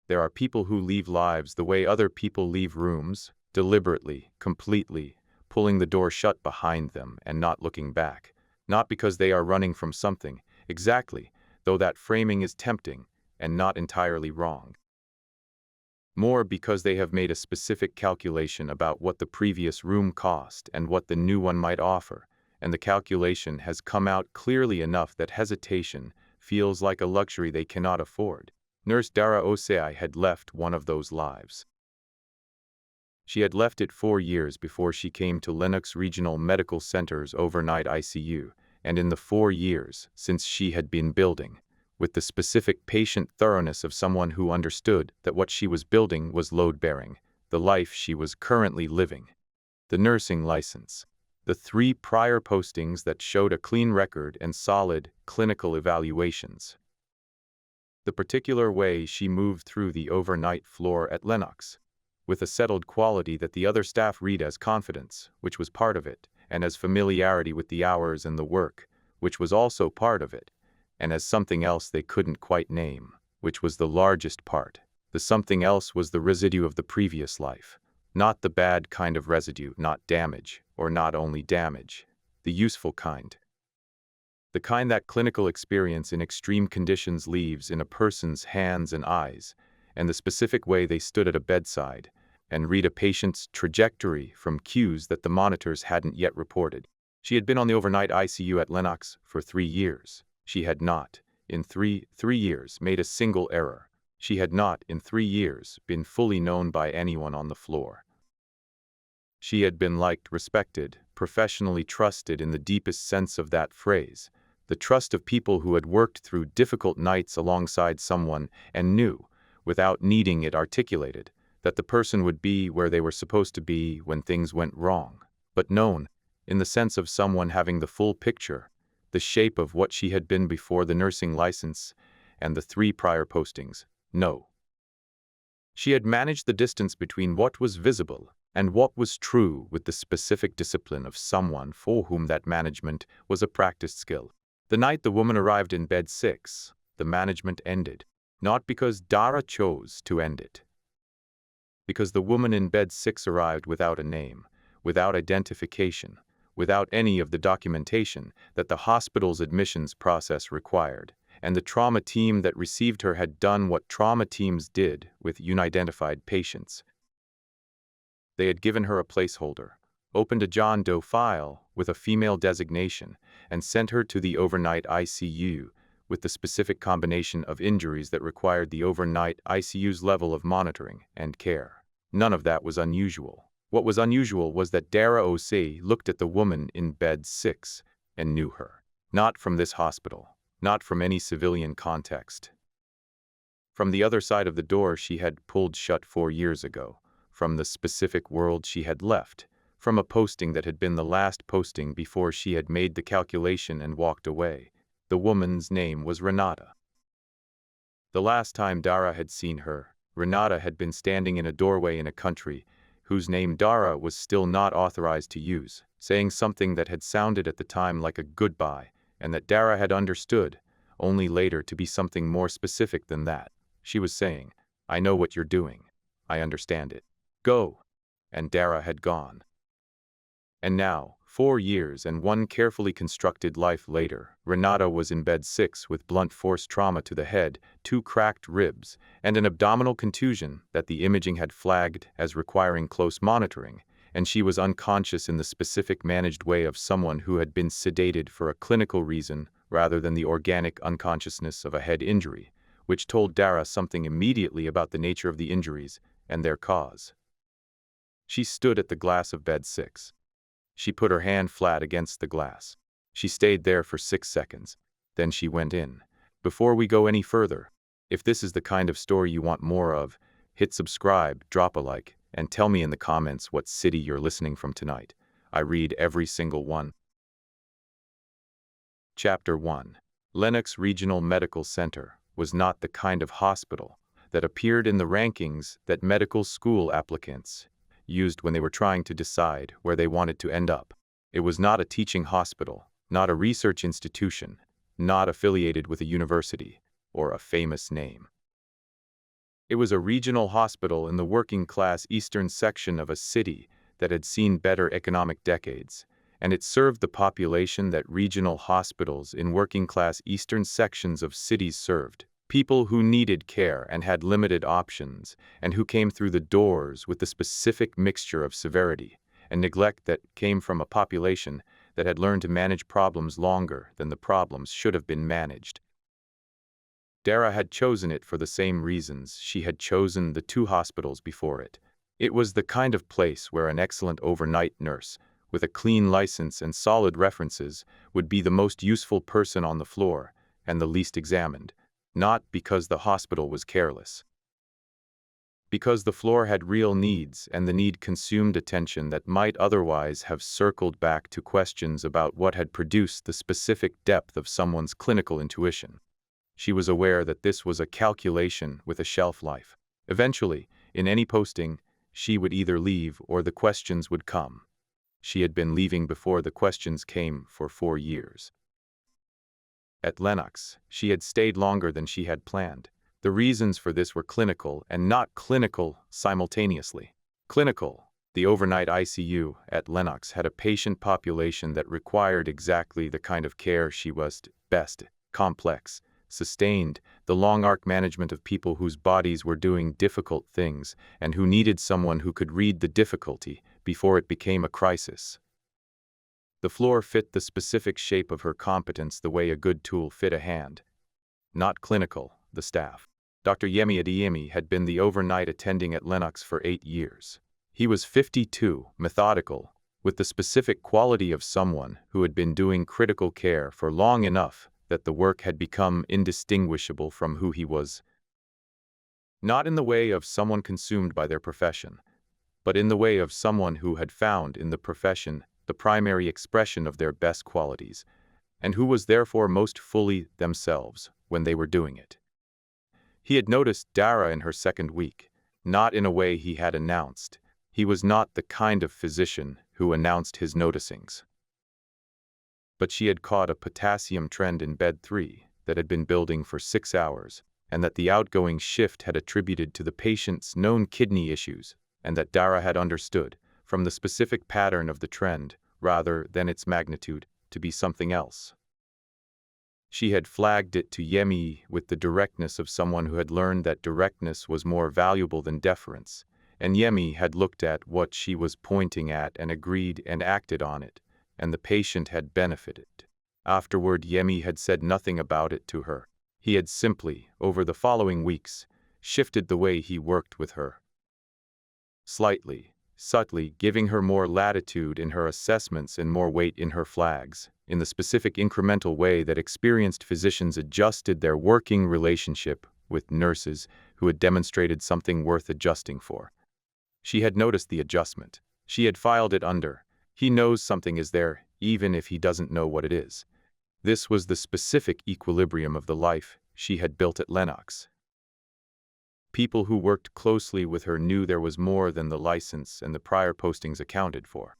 There are people who leave lives the way other people leave rooms, deliberately, completely, pulling the door shut behind them and not looking back. Not because they are running from something, exactly, though that framing is tempting and not entirely wrong. More because they have made a specific calculation about what the previous room cost and what the new one might offer, and the calculation has come out clearly enough that hesitation feels like a luxury they cannot afford. Nurse Dara Osei had left one of those lives. She had left it 4 years before she came to Lennox Regional Medical Center's overnight ICU, and in the 4 years since she had been building, with the specific patient thoroughness of someone who understood that what she was building was load-bearing, the life she was currently living. The nursing license. The 3 prior postings that showed a clean record and solid clinical evaluations. The particular way she moved through the overnight floor at Lennox, with a settled quality that the other staff read as confidence, which was part of it, and as familiarity with the hours and the work, which was also part of it, and as something else they couldn't quite name, which was the largest part. The something else was the residue of the previous life. Not the bad kind of residue, not damage, or not only damage. The useful kind. The kind that clinical experience in extreme conditions leaves in a person's hands and eyes, and the specific way they stood at a bedside and read a patient's trajectory from cues that the monitors hadn't yet reported. She had been on the overnight ICU at Lennox for 3 years. She had not, in three years, made a single error. She had not, in 3 years, been fully known by anyone on the floor. She had been liked, respected, professionally trusted in the deepest sense of that phrase, the trust of people who had worked through difficult nights alongside someone and knew, without needing it articulated, that the person would be where they were supposed to be when things went wrong, but known, in the sense of someone having the full picture, the shape of what she had been before the nursing license and the 3 prior postings. No. She had managed the distance between what was visible and what was true with the specific discipline of someone for whom that management was a practiced skill. The night the woman arrived in bed 6, the management ended, not because Dara chose to end it. Because the woman in bed 6 arrived without a name, without identification, without any of the documentation that the hospital's admissions process required, and the trauma team that received her had done what trauma teams did with unidentified patients. They had given her a placeholder, opened a John Doe file with a female designation, and sent her to the overnight ICU with the specific combination of injuries that required the overnight ICU's level of monitoring and care. None of that was unusual. What was unusual was that Dara Osei looked at the woman in bed 6 and knew her. Not from this hospital, not from any civilian context. From the other side of the door she had pulled shut 4 years ago, from the specific world she had left, from a posting that had been the last posting before she had made the calculation and walked away. The woman's name was Renata. The last time Dara had seen her, Renata had been standing in a doorway in a country whose name Dara was still not authorized to use, saying something that had sounded at the time like a goodbye, and that Dara had understood, only later to be something more specific than that. She was saying, "I know what you're doing. I understand it. Go." And Dara had gone. And now, 4 years and 1 carefully constructed life later, Renata was in bed 6 with blunt force trauma to the head, 2 cracked ribs, and an abdominal contusion that the imaging had flagged as requiring close monitoring, and she was unconscious in the specific managed way of someone who had been sedated for a clinical reason rather than the organic unconsciousness of a head injury, which told Dara something immediately about the nature of the injuries and their cause. She stood at the glass of bed 6. She put her hand flat against the glass. She stayed there for 6 seconds. Then she went in. Before we go any further, if this is the kind of story you want more of, hit subscribe, drop a like, and tell me in the comments what city you're listening from tonight. I read every single one. Chapter 1. Lennox Regional Medical Center was not the kind of hospital that appeared in the rankings that medical school applicants used when they were trying to decide where they wanted to end up. It was not a teaching hospital, not a research institution, not affiliated with a university or a famous name. It was a regional hospital in the working-class eastern section of a city that had seen better economic decades, and it served the population that regional hospitals in working-class eastern sections of cities served. People who needed care and had limited options, and who came through the doors with the specific mixture of severity and neglect that came from a population that had learned to manage problems longer than the problems should have been managed. Dara had chosen it for the same reasons she had chosen the two hospitals before it. It was the kind of place where an excellent overnight nurse, with a clean license and solid references, would be the most useful person on the floor and the least examined, not because the hospital was careless. Because the floor had real needs and the need consumed attention that might otherwise have circled back to questions about what had produced the specific depth of someone's clinical intuition. She was aware that this was a calculation with a shelf life. Eventually, in any posting, she would either leave or the questions would come. She had been leaving before the questions came for 4 years. At Lennox, she had stayed longer than she had planned. The reasons for this were clinical and not clinical simultaneously. Clinical. The overnight ICU at Lennox had a patient population that required exactly the kind of care she was best: complex, sustained, the long arc management of people whose bodies were doing difficult things and who needed someone who could read the difficulty before it became a crisis. The floor fit the specific shape of her competence the way a good tool fit a hand. Not clinical, the staff. Dr. Yemi Adeyemi had been the overnight attending at Lennox for 8 years. He was 52, methodical, with the specific quality of someone who had been doing critical care for long enough that the work had become indistinguishable from who he was. Not in the way of someone consumed by their profession, but in the way of someone who had found in the profession the primary expression of their best qualities, and who was therefore most fully themselves when they were doing it. He had noticed Dara in her second week, not in a way he had announced. He was not the kind of physician who announced his noticings. But she had caught a potassium trend in bed 3 that had been building for 6 hours, and that the outgoing shift had attributed to the patient's known kidney issues, and that Dara had understood, from the specific pattern of the trend, rather than its magnitude, to be something else. She had flagged it to Yemi with the directness of someone who had learned that directness was more valuable than deference, and Yemi had looked at what she was pointing at and agreed and acted on it, and the patient had benefited. Afterward, Yemi had said nothing about it to her. He had simply, over the following weeks, shifted the way he worked with her. Slightly, subtly, giving her more latitude in her assessments and more weight in her flags, in the specific incremental way that experienced physicians adjusted their working relationship with nurses who had demonstrated something worth adjusting for. She had noticed the adjustment. She had filed it under. He knows something is there, even if he doesn't know what it is. This was the specific equilibrium of the life she had built at Lennox. People who worked closely with her knew there was more than the license and the prior postings accounted for.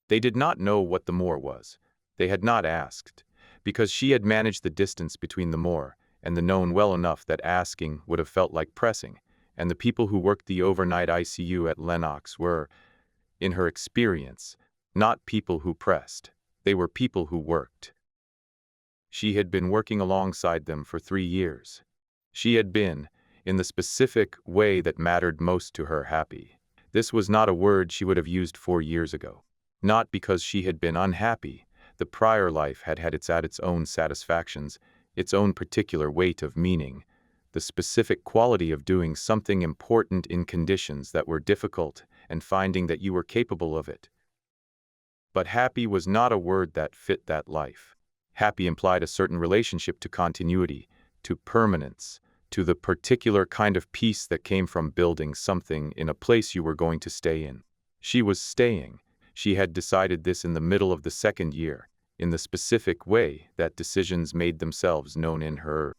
They did not know what the more was. They had not asked, because she had managed the distance between the more and the known well enough that asking would have felt like pressing, and the people who worked the overnight ICU at Lennox were, in her experience, not people who pressed. They were people who worked. She had been working alongside them for 3 years. She had been, in the specific way that mattered most to her, happy. This was not a word she would have used 4 years ago. Not because she had been unhappy. The prior life had had its own satisfactions, its own particular weight of meaning, the specific quality of doing something important in conditions that were difficult and finding that you were capable of it. But happy was not a word that fit that life. Happy implied a certain relationship to continuity, to permanence, to the particular kind of peace that came from building something in a place you were going to stay in. She was staying. She had decided this in the middle of the second year, in the specific way that decisions made themselves known in her.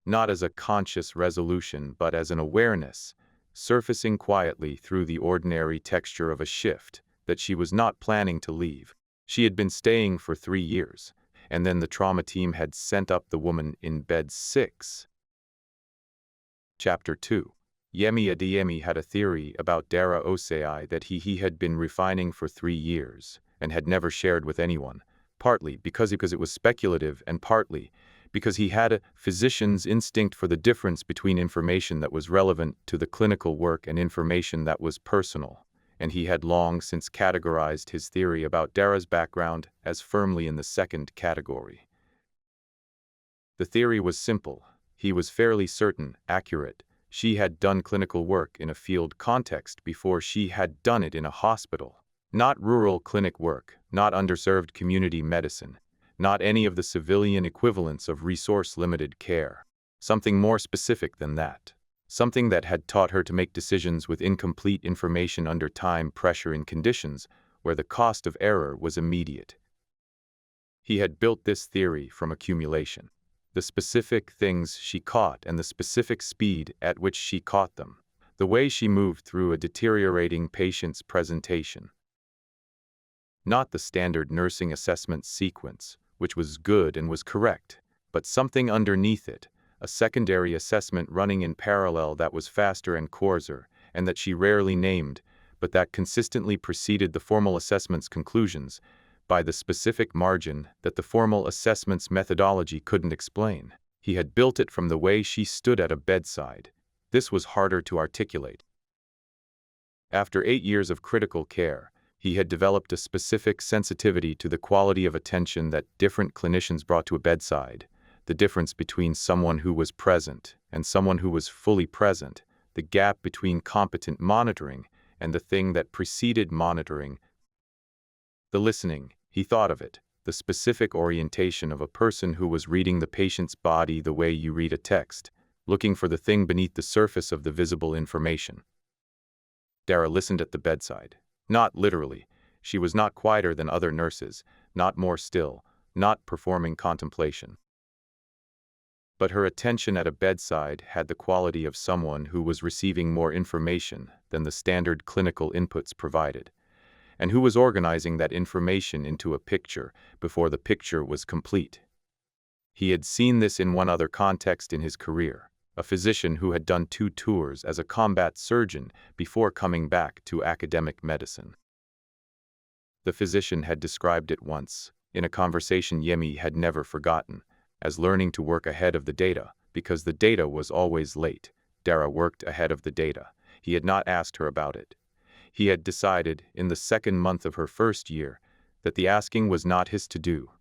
Not as a conscious resolution, but as an awareness, surfacing quietly through the ordinary texture of a shift, that she was not planning to leave. She had been staying for 3 years, and then the trauma team had sent up the woman in bed 6. Chapter 2. Yemi Adeyemi had a theory about Dara Osei that he had been refining for 3 years and had never shared with anyone, partly because it was speculative and partly because he had a physician's instinct for the difference between information that was relevant to the clinical work and information that was personal, and he had long since categorized his theory about Dara's background as firmly in the second category. The theory was simple. He was fairly certain, accurate. She had done clinical work in a field context before she had done it in a hospital. Not rural clinic work, not underserved community medicine, not any of the civilian equivalents of resource-limited care. Something more specific than that. Something that had taught her to make decisions with incomplete information under time pressure in conditions where the cost of error was immediate. He had built this theory from accumulation. The specific things she caught and the specific speed at which she caught them. The way she moved through a deteriorating patient's presentation. Not the standard nursing assessment sequence, which was good and was correct, but something underneath it, a secondary assessment running in parallel that was faster and coarser, and that she rarely named, but that consistently preceded the formal assessment's conclusions, by the specific margin that the formal assessment's methodology couldn't explain. He had built it from the way she stood at a bedside. This was harder to articulate. After 8 years of critical care, he had developed a specific sensitivity to the quality of attention that different clinicians brought to a bedside, the difference between someone who was present and someone who was fully present, the gap between competent monitoring and the thing that preceded monitoring. The listening, he thought of it, the specific orientation of a person who was reading the patient's body the way you read a text, looking for the thing beneath the surface of the visible information. Dara listened at the bedside. Not literally. She was not quieter than other nurses, not more still, not performing contemplation. But her attention at a bedside had the quality of someone who was receiving more information than the standard clinical inputs provided, and who was organizing that information into a picture before the picture was complete. He had seen this in one other context in his career, a physician who had done 2 tours as a combat surgeon before coming back to academic medicine. The physician had described it once, in a conversation Yemi had never forgotten, as learning to work ahead of the data, because the data was always late. Dara worked ahead of the data. He had not asked her about it. He had decided, in the 2nd month of her first year, that the asking was not his to do,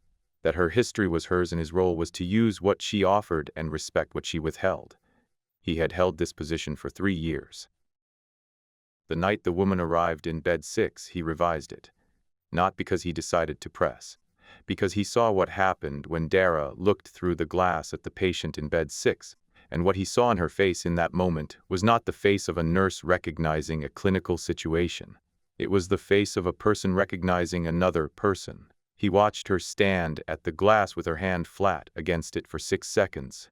that her history was hers and his role was to use what she offered and respect what she withheld. He had held this position for 3 years. The night the woman arrived in bed 6, he revised it. Not because he decided to press, because he saw what happened when Dara looked through the glass at the patient in bed 6. And what he saw in her face in that moment was not the face of a nurse recognizing a clinical situation. It was the face of a person recognizing another person. He watched her stand at the glass with her hand flat against it for 6 seconds.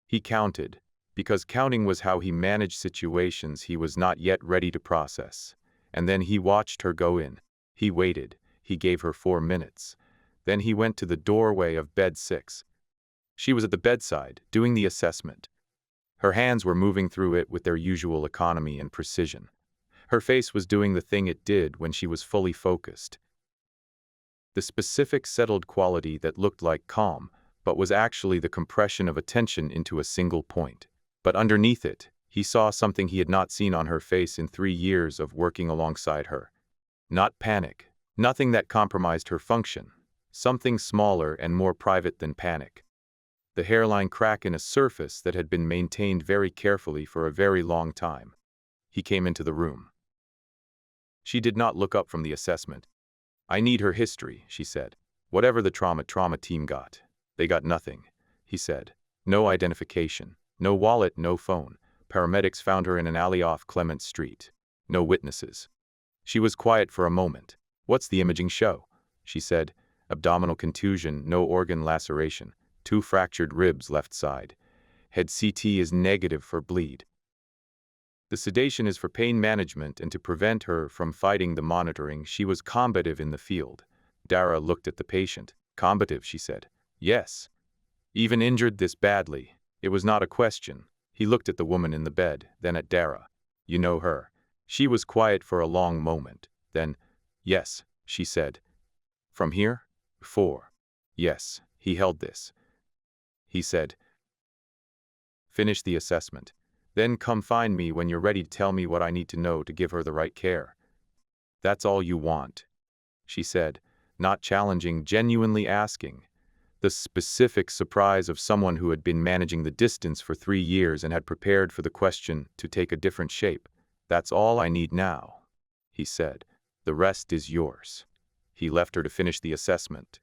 He counted, because counting was how he managed situations he was not yet ready to process. And then he watched her go in. He waited. He gave her 4 minutes. Then he went to the doorway of bed 6. She was at the bedside, doing the assessment. Her hands were moving through it with their usual economy and precision. Her face was doing the thing it did when she was fully focused. The specific settled quality that looked like calm, but was actually the compression of attention into a single point. But underneath it, he saw something he had not seen on her face in 3 years of working alongside her. Not panic, nothing that compromised her function, something smaller and more private than panic. The hairline crack in a surface that had been maintained very carefully for a very long time. He came into the room. She did not look up from the assessment. "I need her history," she said. "Whatever the trauma team got. They got nothing," he said. "No identification, no wallet, no phone. Paramedics found her in an alley off Clement Street. No witnesses." She was quiet for a moment. "What's the imaging show?" she said. "Abdominal contusion, no organ laceration. 2 fractured ribs left side. Head CT is negative for bleed. The sedation is for pain management and to prevent her from fighting the monitoring. She was combative in the field." Dara looked at the patient. "Combative," she said. "Yes. Even injured this badly. It was not a question. He looked at the woman in the bed, then at Dara. "You know her." She was quiet for a long moment. Then, "Yes," she said. "From here?" "Before." "Yes." He held this. He said, "Finish the assessment. Then come find me when you're ready to tell me what I need to know to give her the right care." "That's all you want," she said, not challenging, genuinely asking. The specific surprise of someone who had been managing the distance for 3 years and had prepared for the question to take a different shape. "That's all I need now," he said. "The rest is yours." He left her to finish the assessment.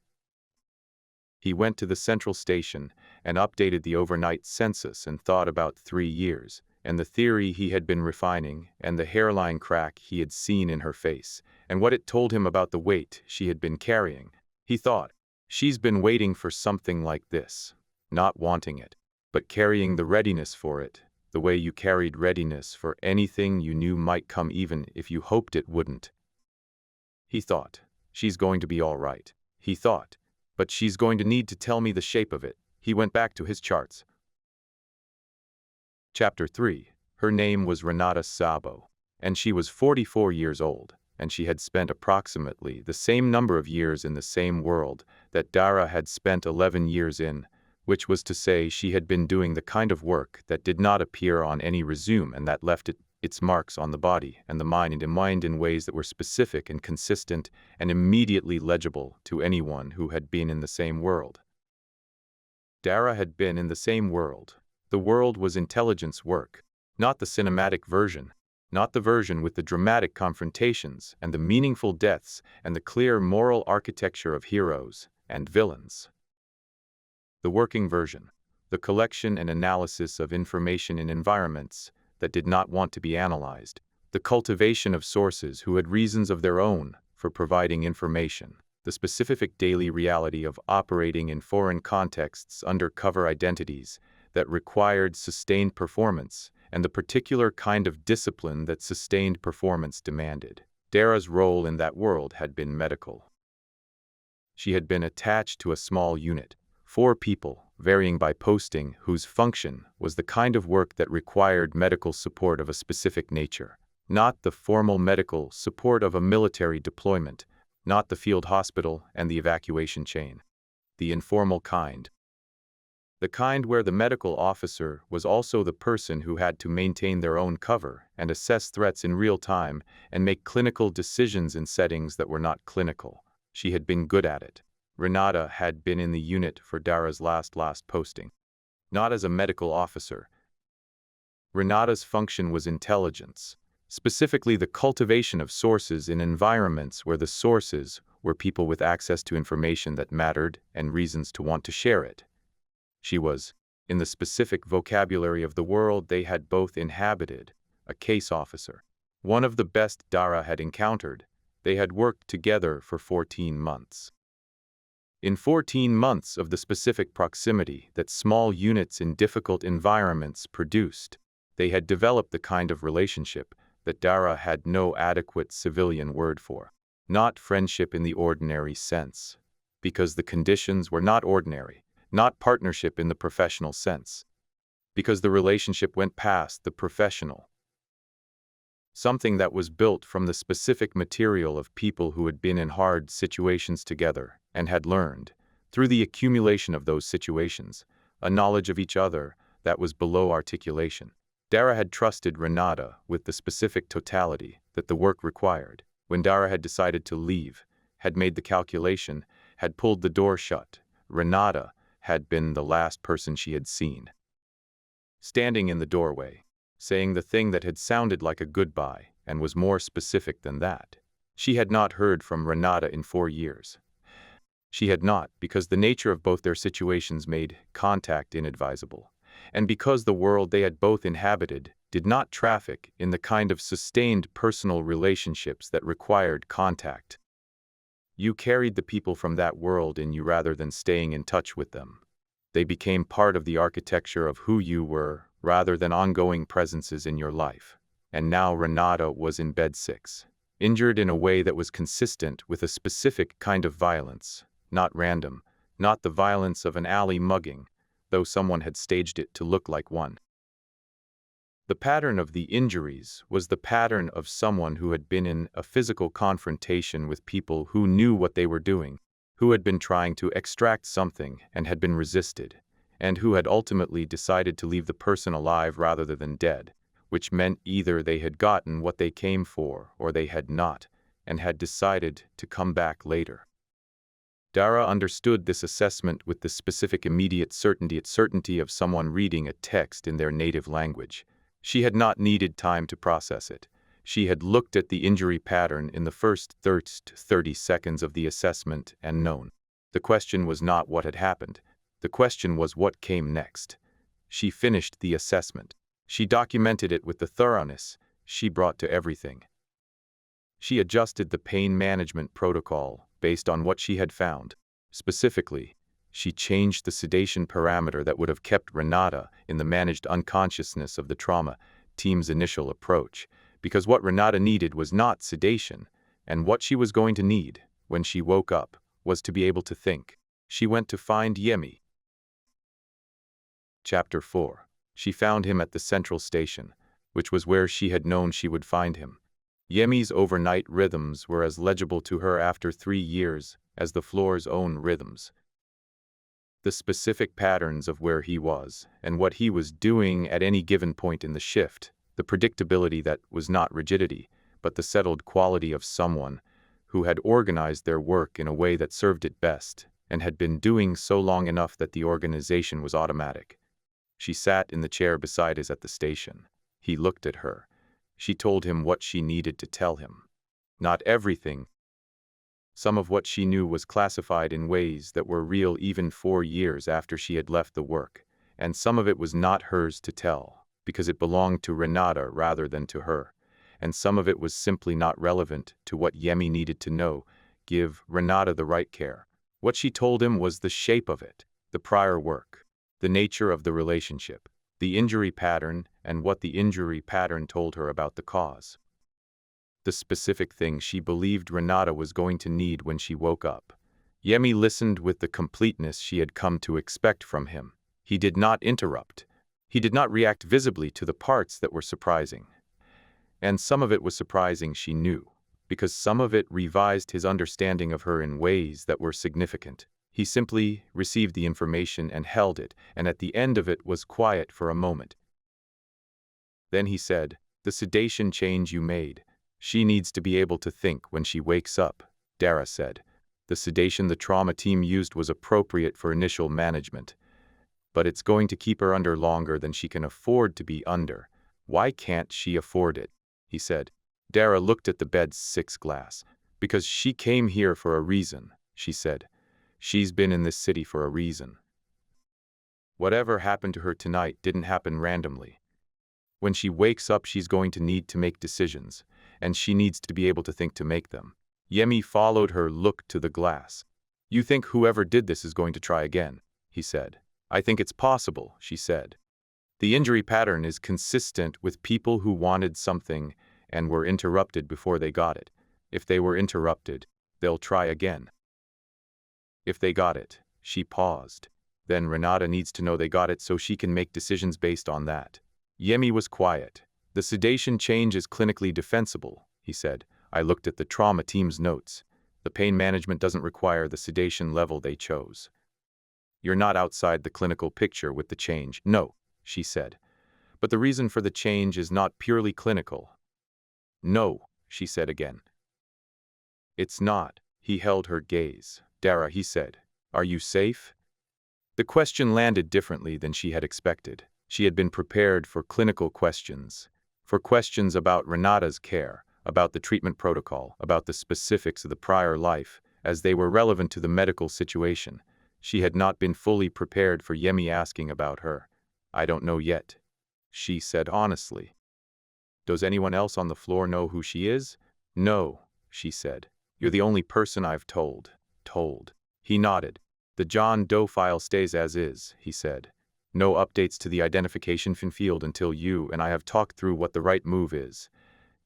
He went to the central station and updated the overnight census and thought about 3 years, and the theory he had been refining, and the hairline crack he had seen in her face, and what it told him about the weight she had been carrying. He thought, she's been waiting for something like this, not wanting it, but carrying the readiness for it, the way you carried readiness for anything you knew might come even if you hoped it wouldn't. He thought, she's going to be all right. He thought, but she's going to need to tell me the shape of it. He went back to his charts. Chapter 3. Her name was Renata Sabo, and she was 44 years old, and she had spent approximately the same number of years in the same world that Dara had spent 11 years in, which was to say she had been doing the kind of work that did not appear on any resume and that left its marks on the body and the mind in ways that were specific and consistent and immediately legible to anyone who had been in the same world. Dara had been in the same world. The world was intelligence work, not the cinematic version, not the version with the dramatic confrontations and the meaningful deaths and the clear moral architecture of heroes and villains. The working version, the collection and analysis of information in environments that did not want to be analyzed, the cultivation of sources who had reasons of their own for providing information, the specific daily reality of operating in foreign contexts under cover identities that required sustained performance, and the particular kind of discipline that sustained performance demanded. Dara's role in that world had been medical. She had been attached to a small unit, 4 people, varying by posting, whose function was the kind of work that required medical support of a specific nature, not the formal medical support of a military deployment, not the field hospital and the evacuation chain. The informal kind. The kind where the medical officer was also the person who had to maintain their own cover and assess threats in real time and make clinical decisions in settings that were not clinical. She had been good at it. Renata had been in the unit for Dara's last posting. Not as a medical officer. Renata's function was intelligence, specifically the cultivation of sources in environments where the sources were people with access to information that mattered and reasons to want to share it. She was, in the specific vocabulary of the world they had both inhabited, a case officer. One of the best Dara had encountered. They had worked together for 14 months. In 14 months of the specific proximity that small units in difficult environments produced, they had developed the kind of relationship that Dara had no adequate civilian word for. Not friendship in the ordinary sense, because the conditions were not ordinary. Not partnership in the professional sense, because the relationship went past the professional. Something that was built from the specific material of people who had been in hard situations together and had learned, through the accumulation of those situations, a knowledge of each other that was below articulation. Dara had trusted Renata with the specific totality that the work required. When Dara had decided to leave, had made the calculation, had pulled the door shut, Renata had been the last person she had seen. Standing in the doorway, saying the thing that had sounded like a goodbye and was more specific than that. She had not heard from Renata in 4 years. She had not, because the nature of both their situations made contact inadvisable, and because the world they had both inhabited did not traffic in the kind of sustained personal relationships that required contact. You carried the people from that world in you rather than staying in touch with them. They became part of the architecture of who you were rather than ongoing presences in your life. And now Renata was in bed 6, injured in a way that was consistent with a specific kind of violence, not random, not the violence of an alley mugging, though someone had staged it to look like one. The pattern of the injuries was the pattern of someone who had been in a physical confrontation with people who knew what they were doing, who had been trying to extract something and had been resisted, and who had ultimately decided to leave the person alive rather than dead, which meant either they had gotten what they came for or they had not, and had decided to come back later. Dara understood this assessment with the specific immediate certainty of someone reading a text in their native language. She had not needed time to process it. She had looked at the injury pattern in the first 30 seconds of the assessment and known. The question was not what had happened. The question was what came next. She finished the assessment. She documented it with the thoroughness she brought to everything. She adjusted the pain management protocol based on what she had found. Specifically, she changed the sedation parameter that would have kept Renata in the managed unconsciousness of the trauma team's initial approach, because what Renata needed was not sedation, and what she was going to need, when she woke up, was to be able to think. She went to find Yemi. Chapter 4. She found him at the central station, which was where she had known she would find him. Yemi's overnight rhythms were as legible to her after 3 years as the floor's own rhythms. The specific patterns of where he was and what he was doing at any given point in the shift, the predictability that was not rigidity, but the settled quality of someone who had organized their work in a way that served it best and had been doing so long enough that the organization was automatic. She sat in the chair beside his at the station. He looked at her. She told him what she needed to tell him. Not everything. Some of what she knew was classified in ways that were real even 4 years after she had left the work, and some of it was not hers to tell, because it belonged to Renata rather than to her, and some of it was simply not relevant to what Yemi needed to know, give Renata the right care. What she told him was the shape of it, the prior work, the nature of the relationship, the injury pattern, and what the injury pattern told her about the cause. The specific thing she believed Renata was going to need when she woke up. Yemi listened with the completeness she had come to expect from him. He did not interrupt. He did not react visibly to the parts that were surprising. And some of it was surprising, she knew, because some of it revised his understanding of her in ways that were significant. He simply received the information and held it, and at the end of it was quiet for a moment. Then he said, "The sedation change you made. She needs to be able to think when she wakes up," Dara said. "The sedation the trauma team used was appropriate for initial management, but it's going to keep her under longer than she can afford to be under. Why can't she afford it?" he said. Dara looked at the bed's 6 glass. "Because she came here for a reason," she said. "She's been in this city for a reason. Whatever happened to her tonight didn't happen randomly. When she wakes up, she's going to need to make decisions, and she needs to be able to think to make them." Yemi followed her look to the glass. "You think whoever did this is going to try again?" he said. "I think it's possible," she said. "The injury pattern is consistent with people who wanted something and were interrupted before they got it. If they were interrupted, they'll try again. If they got it," she paused, "then Renata needs to know they got it so she can make decisions based on that." Yemi was quiet. "The sedation change is clinically defensible," he said. "I looked at the trauma team's notes. The pain management doesn't require the sedation level they chose. You're not outside the clinical picture with the change." "No," she said. "But the reason for the change is not purely clinical." "No," she said again. "It's not." He held her gaze. "Dara," he said, "are you safe?" The question landed differently than she had expected. She had been prepared for clinical questions, for questions about Renata's care, about the treatment protocol, about the specifics of the prior life, as they were relevant to the medical situation. She had not been fully prepared for Yemi asking about her. "I don't know yet," she said honestly. "Does anyone else on the floor know who she is?" "No," she said. "You're the only person I've told." He nodded. "The John Doe file stays as is," he said. "No updates to the identification field until you and I have talked through what the right move is.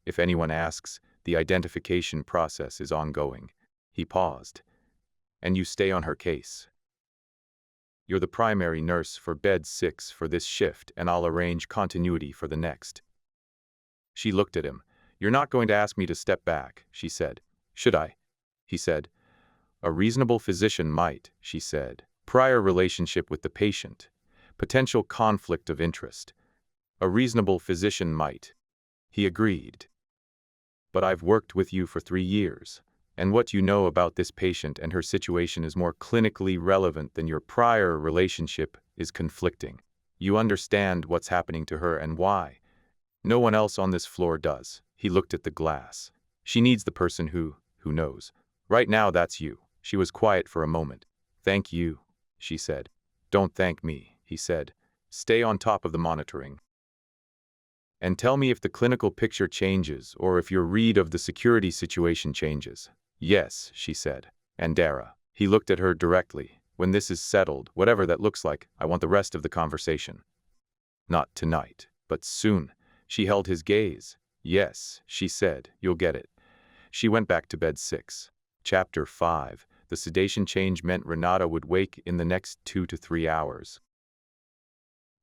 If anyone asks, the identification process is ongoing." He paused. "And you stay on her case?" You're the primary nurse for bed 6 for this shift, and I'll arrange continuity for the next." She looked at him. "You're not going to ask me to step back," she said. "Should I?" He said. "A reasonable physician might," she said. "Prior relationship with the patient. Potential conflict of interest. A reasonable physician might." He agreed. "But I've worked with you for 3 years, and what you know about this patient and her situation is more clinically relevant than your prior relationship is conflicting. You understand what's happening to her and why. No one else on this floor does." He looked at the glass. "She needs the person who knows. Right now, that's you." She was quiet for a moment. "Thank you," she said. "Don't thank me," he said. "Stay on top of the monitoring. And tell me if the clinical picture changes or if your read of the security situation changes." "Yes," she said. "And Dara." He looked at her directly. "When this is settled, whatever that looks like, I want the rest of the conversation. Not tonight, but soon." She held his gaze. "Yes," she said. "You'll get it." She went back to bed 6. Chapter 5. The sedation change meant Renata would wake in the next 2 to 3 hours.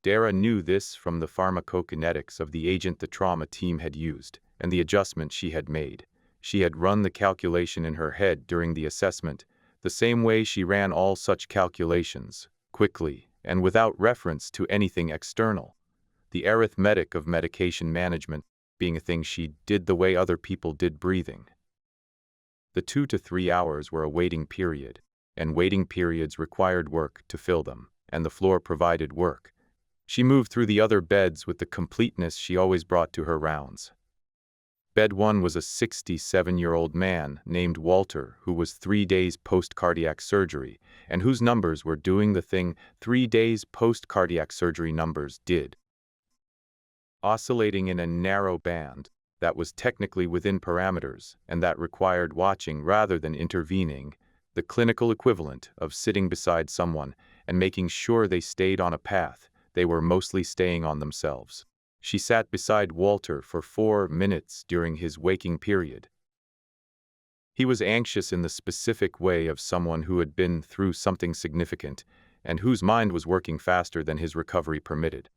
Dara knew this from the pharmacokinetics of the agent the trauma team had used, and the adjustment she had made. She had run the calculation in her head during the assessment, the same way she ran all such calculations, quickly, and without reference to anything external. The arithmetic of medication management being a thing she did the way other people did breathing. The 2 to 3 hours were a waiting period, and waiting periods required work to fill them, and the floor provided work. She moved through the other beds with the completeness she always brought to her rounds. Bed 1 was a 67-year-old man named Walter who was 3 days post-cardiac surgery, and whose numbers were doing the thing 3 days post-cardiac surgery numbers did. Oscillating in a narrow band that was technically within parameters and that required watching rather than intervening, the clinical equivalent of sitting beside someone and making sure they stayed on a path they were mostly staying on themselves. She sat beside Walter for 4 minutes during his waking period. He was anxious in the specific way of someone who had been through something significant and whose mind was working faster than his recovery permitted.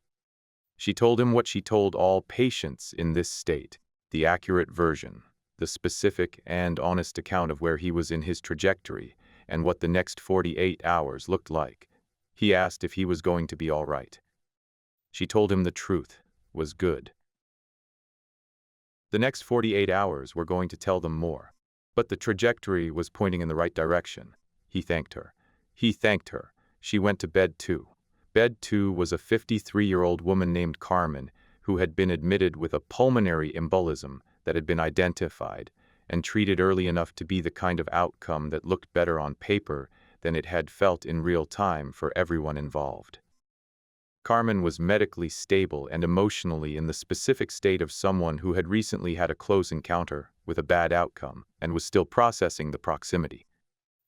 She told him what she told all patients in this state, the accurate version, the specific and honest account of where he was in his trajectory and what the next 48 hours looked like. He asked if he was going to be all right. She told him the truth was good. The next 48 hours were going to tell them more, but the trajectory was pointing in the right direction. He thanked her. He thanked her. She went to bed 2. Bed 2 was a 53-year-old woman named Carmen who had been admitted with a pulmonary embolism that had been identified and treated early enough to be the kind of outcome that looked better on paper than it had felt in real time for everyone involved. Carmen was medically stable and emotionally in the specific state of someone who had recently had a close encounter with a bad outcome and was still processing the proximity.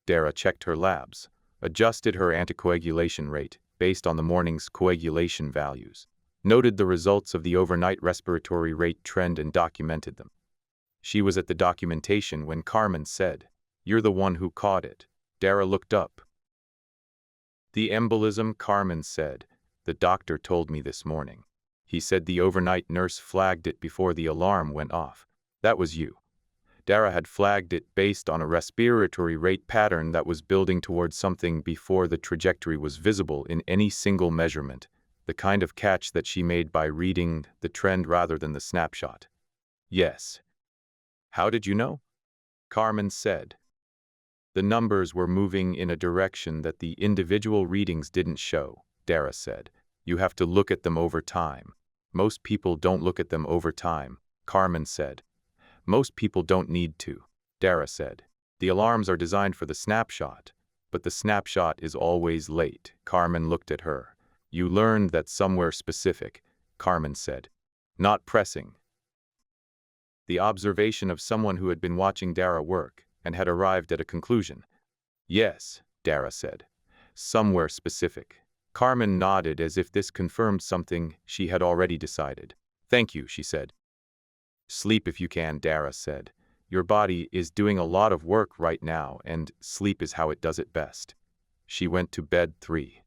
Dara checked her labs, adjusted her anticoagulation rate based on the morning's coagulation values, noted the results of the overnight respiratory rate trend and documented them. She was at the documentation when Carmen said, "You're the one who caught it." Dara looked up. "The embolism," Carmen said. "The doctor told me this morning. He said the overnight nurse flagged it before the alarm went off. That was you." Dara had flagged it based on a respiratory rate pattern that was building towards something before the trajectory was visible in any single measurement, the kind of catch that she made by reading the trend rather than the snapshot. "Yes." "How did you know?" Carmen said. "The numbers were moving in a direction that the individual readings didn't show," Dara said. "You have to look at them over time. Most people don't look at them over time," Carmen said. "Most people don't need to," Dara said. "The alarms are designed for the snapshot, but the snapshot is always late." Carmen looked at her. "You learned that somewhere specific," Carmen said. "Not pressing." The observation of someone who had been watching Dara work and had arrived at a conclusion. "Yes," Dara said. "Somewhere specific." Carmen nodded as if this confirmed something she had already decided. "Thank you," she said. "Sleep if you can," Dara said. "Your body is doing a lot of work right now, and sleep is how it does it best." She went to bed 3.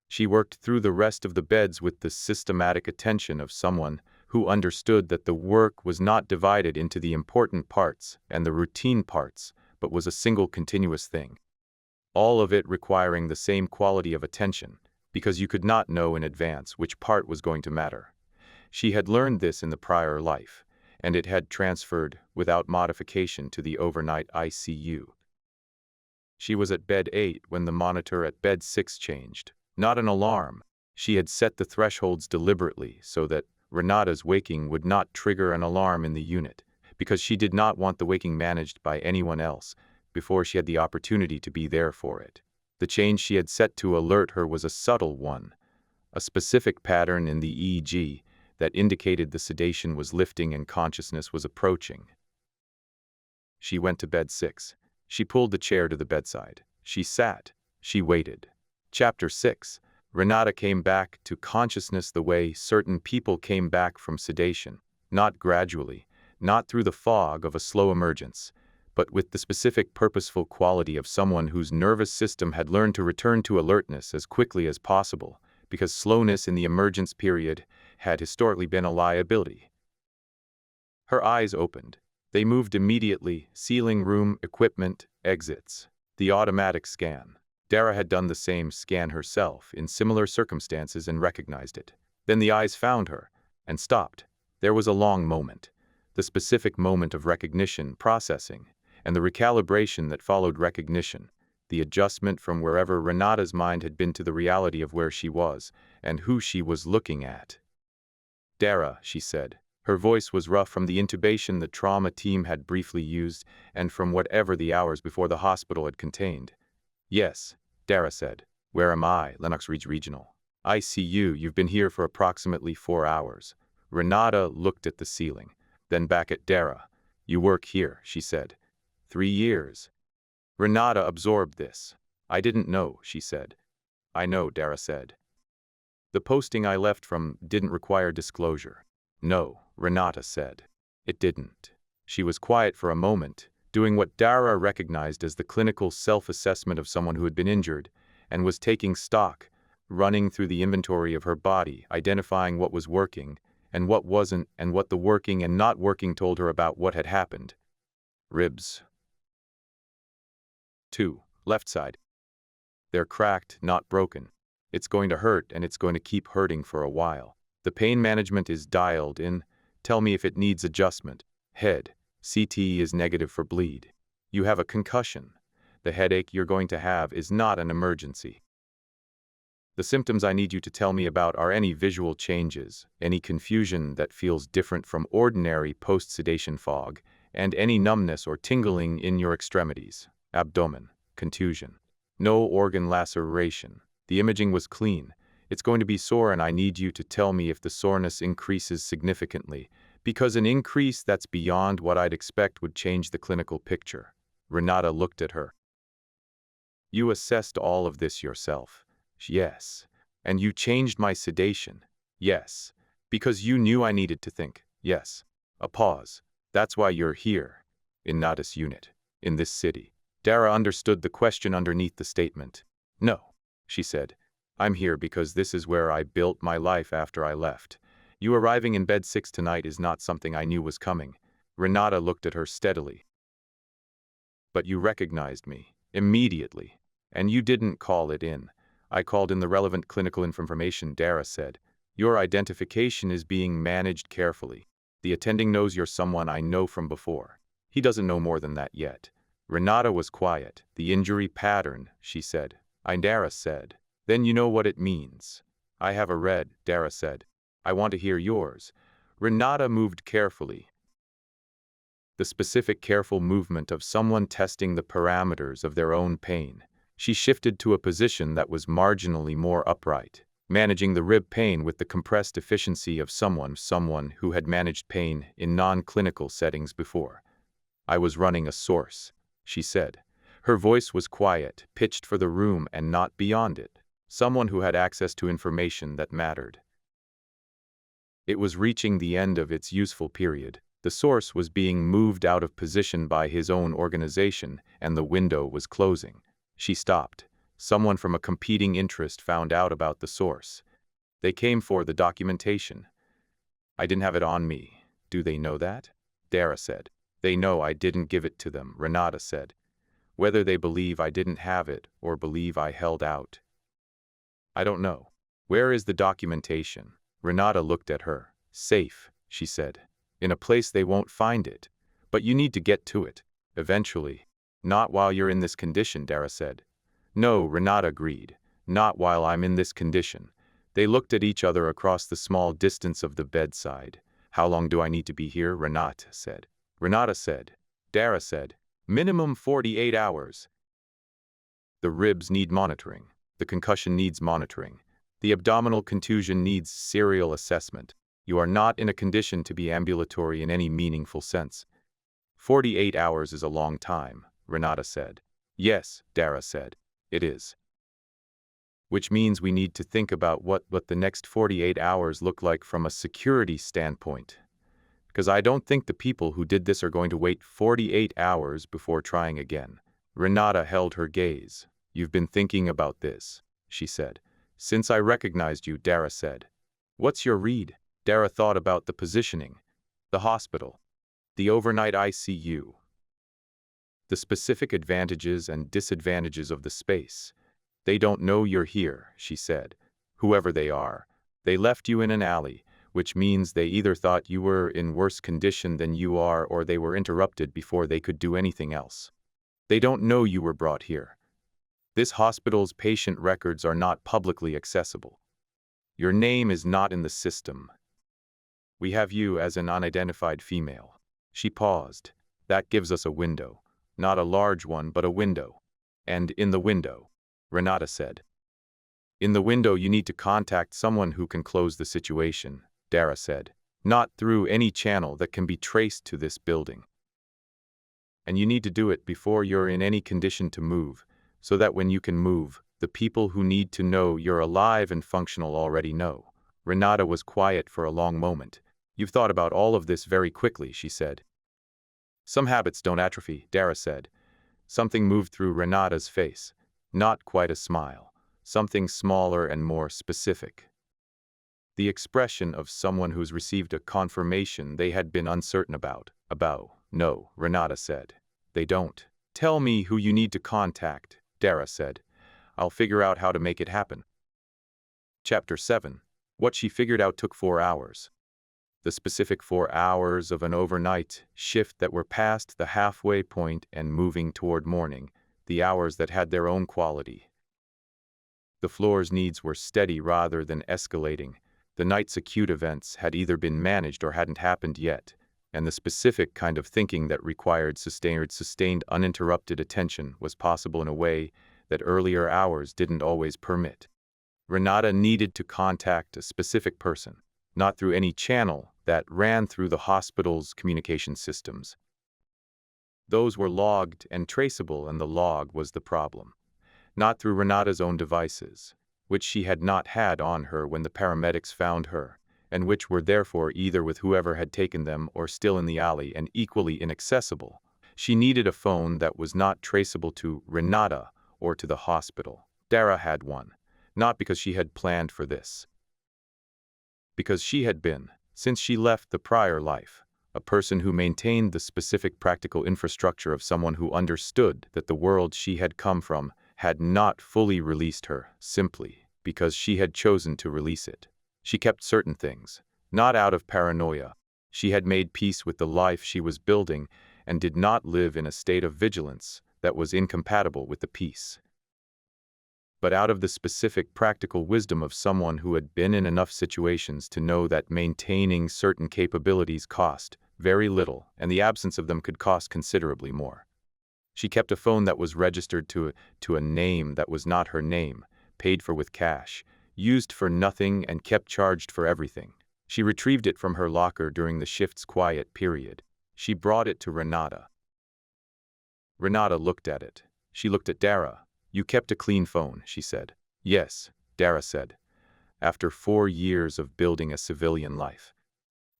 She worked through the rest of the beds with the systematic attention of someone who understood that the work was not divided into the important parts and the routine parts, but was a single continuous thing. All of it requiring the same quality of attention, because you could not know in advance which part was going to matter. She had learned this in the prior life, and it had transferred without modification to the overnight ICU. She was at bed 8 when the monitor at bed 6 changed. Not an alarm. She had set the thresholds deliberately so that Renata's waking would not trigger an alarm in the unit, because she did not want the waking managed by anyone else before she had the opportunity to be there for it. The change she had set to alert her was a subtle one, a specific pattern in the EEG that indicated the sedation was lifting and consciousness was approaching. She went to bed 6. She pulled the chair to the bedside. She sat. She waited. Chapter 6. Renata came back to consciousness the way certain people came back from sedation, not gradually, not through the fog of a slow emergence, but with the specific purposeful quality of someone whose nervous system had learned to return to alertness as quickly as possible, because slowness in the emergence period had historically been a liability. Her eyes opened. They moved immediately, sealing room, equipment, exits. The automatic scan. Dara had done the same scan herself in similar circumstances and recognized it. Then the eyes found her and stopped. There was a long moment, the specific moment of recognition, processing, and the recalibration that followed recognition, the adjustment from wherever Renata's mind had been to the reality of where she was and who she was looking at. "Dara," she said. Her voice was rough from the intubation the trauma team had briefly used and from whatever the hours before the hospital had contained. "Yes," Dara said. "Where am I?" "Lennox Regional. ICU, you've been here for approximately 4 hours. Renata looked at the ceiling, then back at Dara. "You work here," she said. 3 years. Renata absorbed this. "I didn't know," she said. "I know," Dara said. "The posting I left from didn't require disclosure." "No," Renata said. "It didn't." She was quiet for a moment, doing what Dara recognized as the clinical self-assessment of someone who had been injured and was taking stock, running through the inventory of her body, identifying what was working and what wasn't, and what the working and not working told her about what had happened. "Ribs. 2. Left side. They're cracked, not broken. It's going to hurt and it's going to keep hurting for a while. The pain management is dialed in. Tell me if it needs adjustment. Head. CT is negative for bleed. You have a concussion. The headache you're going to have is not an emergency. The symptoms I need you to tell me about are any visual changes, any confusion that feels different from ordinary post-sedation fog, and any numbness or tingling in your extremities, abdomen, contusion. No organ laceration. The imaging was clean. It's going to be sore and I need you to tell me if the soreness increases significantly, because an increase that's beyond what I'd expect would change the clinical picture." Renata looked at her. "You assessed all of this yourself." "Yes." "And you changed my sedation." "Yes." "Because you knew I needed to think." "Yes." A pause. "That's why you're here. In Nada's unit. In this city." Dara understood the question underneath the statement. "No," she said. "I'm here because this is where I built my life after I left. You arriving in bed 6 tonight is not something I knew was coming." Renata looked at her steadily. "But you recognized me. Immediately. And you didn't call it in." "I called in the relevant clinical information," Dara said. "Your identification is being managed carefully. The attending knows you're someone I know from before. He doesn't know more than that yet." Renata was quiet. "The injury pattern," she said. Dara said. "Then you know what it means." "I have a red," Dara said. "I want to hear yours." Renata moved carefully. The specific careful movement of someone testing the parameters of their own pain. She shifted to a position that was marginally more upright, managing the rib pain with the compressed efficiency of someone who had managed pain in non-clinical settings before. "I was running a source," she said. Her voice was quiet, pitched for the room and not beyond it. Someone who had access to information that mattered. It was reaching the end of its useful period. The source was being moved out of position by his own organization, and the window was closing. She stopped. Someone from a competing interest found out about the source. They came for the documentation. I didn't have it on me. Do they know that? Dara said. They know I didn't give it to them, Renata said. Whether they believe I didn't have it or believe I held out, I don't know. Where is the documentation? Renata looked at her. Safe, she said. In a place they won't find it. But you need to get to it. Eventually. Not while you're in this condition, Dara said. No, Renata agreed. Not while I'm in this condition. They looked at each other across the small distance of the bedside. How long do I need to be here? Renata said. Renata said. Dara said. Minimum 48 hours. The ribs need monitoring. The concussion needs monitoring. The abdominal contusion needs serial assessment. You are not in a condition to be ambulatory in any meaningful sense. 48 hours is a long time, Renata said. Yes, Dara said. It is. Which means we need to think about what the next 48 hours look like from a security standpoint. Because I don't think the people who did this are going to wait 48 hours before trying again. Renata held her gaze. You've been thinking about this, she said. Since I recognized you, Dara said. What's your read? Dara thought about the positioning, the hospital, the overnight ICU, the specific advantages and disadvantages of the space. They don't know you're here, she said. Whoever they are. They left you in an alley, which means they either thought you were in worse condition than you are or they were interrupted before they could do anything else. They don't know you were brought here. This hospital's patient records are not publicly accessible. Your name is not in the system. We have you as an unidentified female. She paused. That gives us a window. Not a large one, but a window. And in the window, Renata said. In the window you need to contact someone who can close the situation, Dara said. Not through any channel that can be traced to this building. And you need to do it before you're in any condition to move, so that when you can move, the people who need to know you're alive and functional already know. Renata was quiet for a long moment. You've thought about all of this very quickly, she said. Some habits don't atrophy, Dara said. Something moved through Renata's face. Not quite a smile. Something smaller and more specific. The expression of someone who's received a confirmation they had been uncertain about. No, Renata said. They don't. Tell me who you need to contact, Dara said. I'll figure out how to make it happen. Chapter 7. What she figured out took 4 hours. The specific 4 hours of an overnight shift that were past the halfway point and moving toward morning, the hours that had their own quality. The floor's needs were steady rather than escalating. The night's acute events had either been managed or hadn't happened yet, and the specific kind of thinking that required sustained uninterrupted attention was possible in a way that earlier hours didn't always permit. Renata needed to contact a specific person, not through any channel that ran through the hospital's communication systems. Those were logged and traceable, and the log was the problem. Not through Renata's own devices, which she had not had on her when the paramedics found her, and which were therefore either with whoever had taken them or still in the alley and equally inaccessible. She needed a phone that was not traceable to Renata or to the hospital. Dara had one, not because she had planned for this. Because she had been, since she left the prior life, a person who maintained the specific practical infrastructure of someone who understood that the world she had come from had not fully released her, simply because she had chosen to release it. She kept certain things, not out of paranoia. She had made peace with the life she was building and did not live in a state of vigilance that was incompatible with the peace. But out of the specific practical wisdom of someone who had been in enough situations to know that maintaining certain capabilities cost very little, and the absence of them could cost considerably more. She kept a phone that was registered to a name that was not her name, paid for with cash, used for nothing and kept charged for everything. She retrieved it from her locker during the shift's quiet period. She brought it to Renata. Renata looked at it. She looked at Dara. You kept a clean phone, she said. Yes, Dara said. After 4 years of building a civilian life.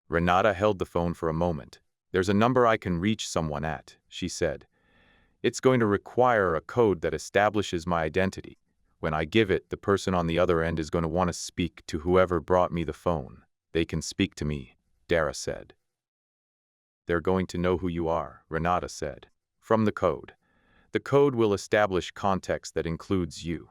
Renata held the phone for a moment. There's a number I can reach someone at, she said. It's going to require a code that establishes my identity. When I give it, the person on the other end is going to want to speak to whoever brought me the phone. They can speak to me, Dara said. They're going to know who you are, Renata said. From the code. The code will establish context that includes you.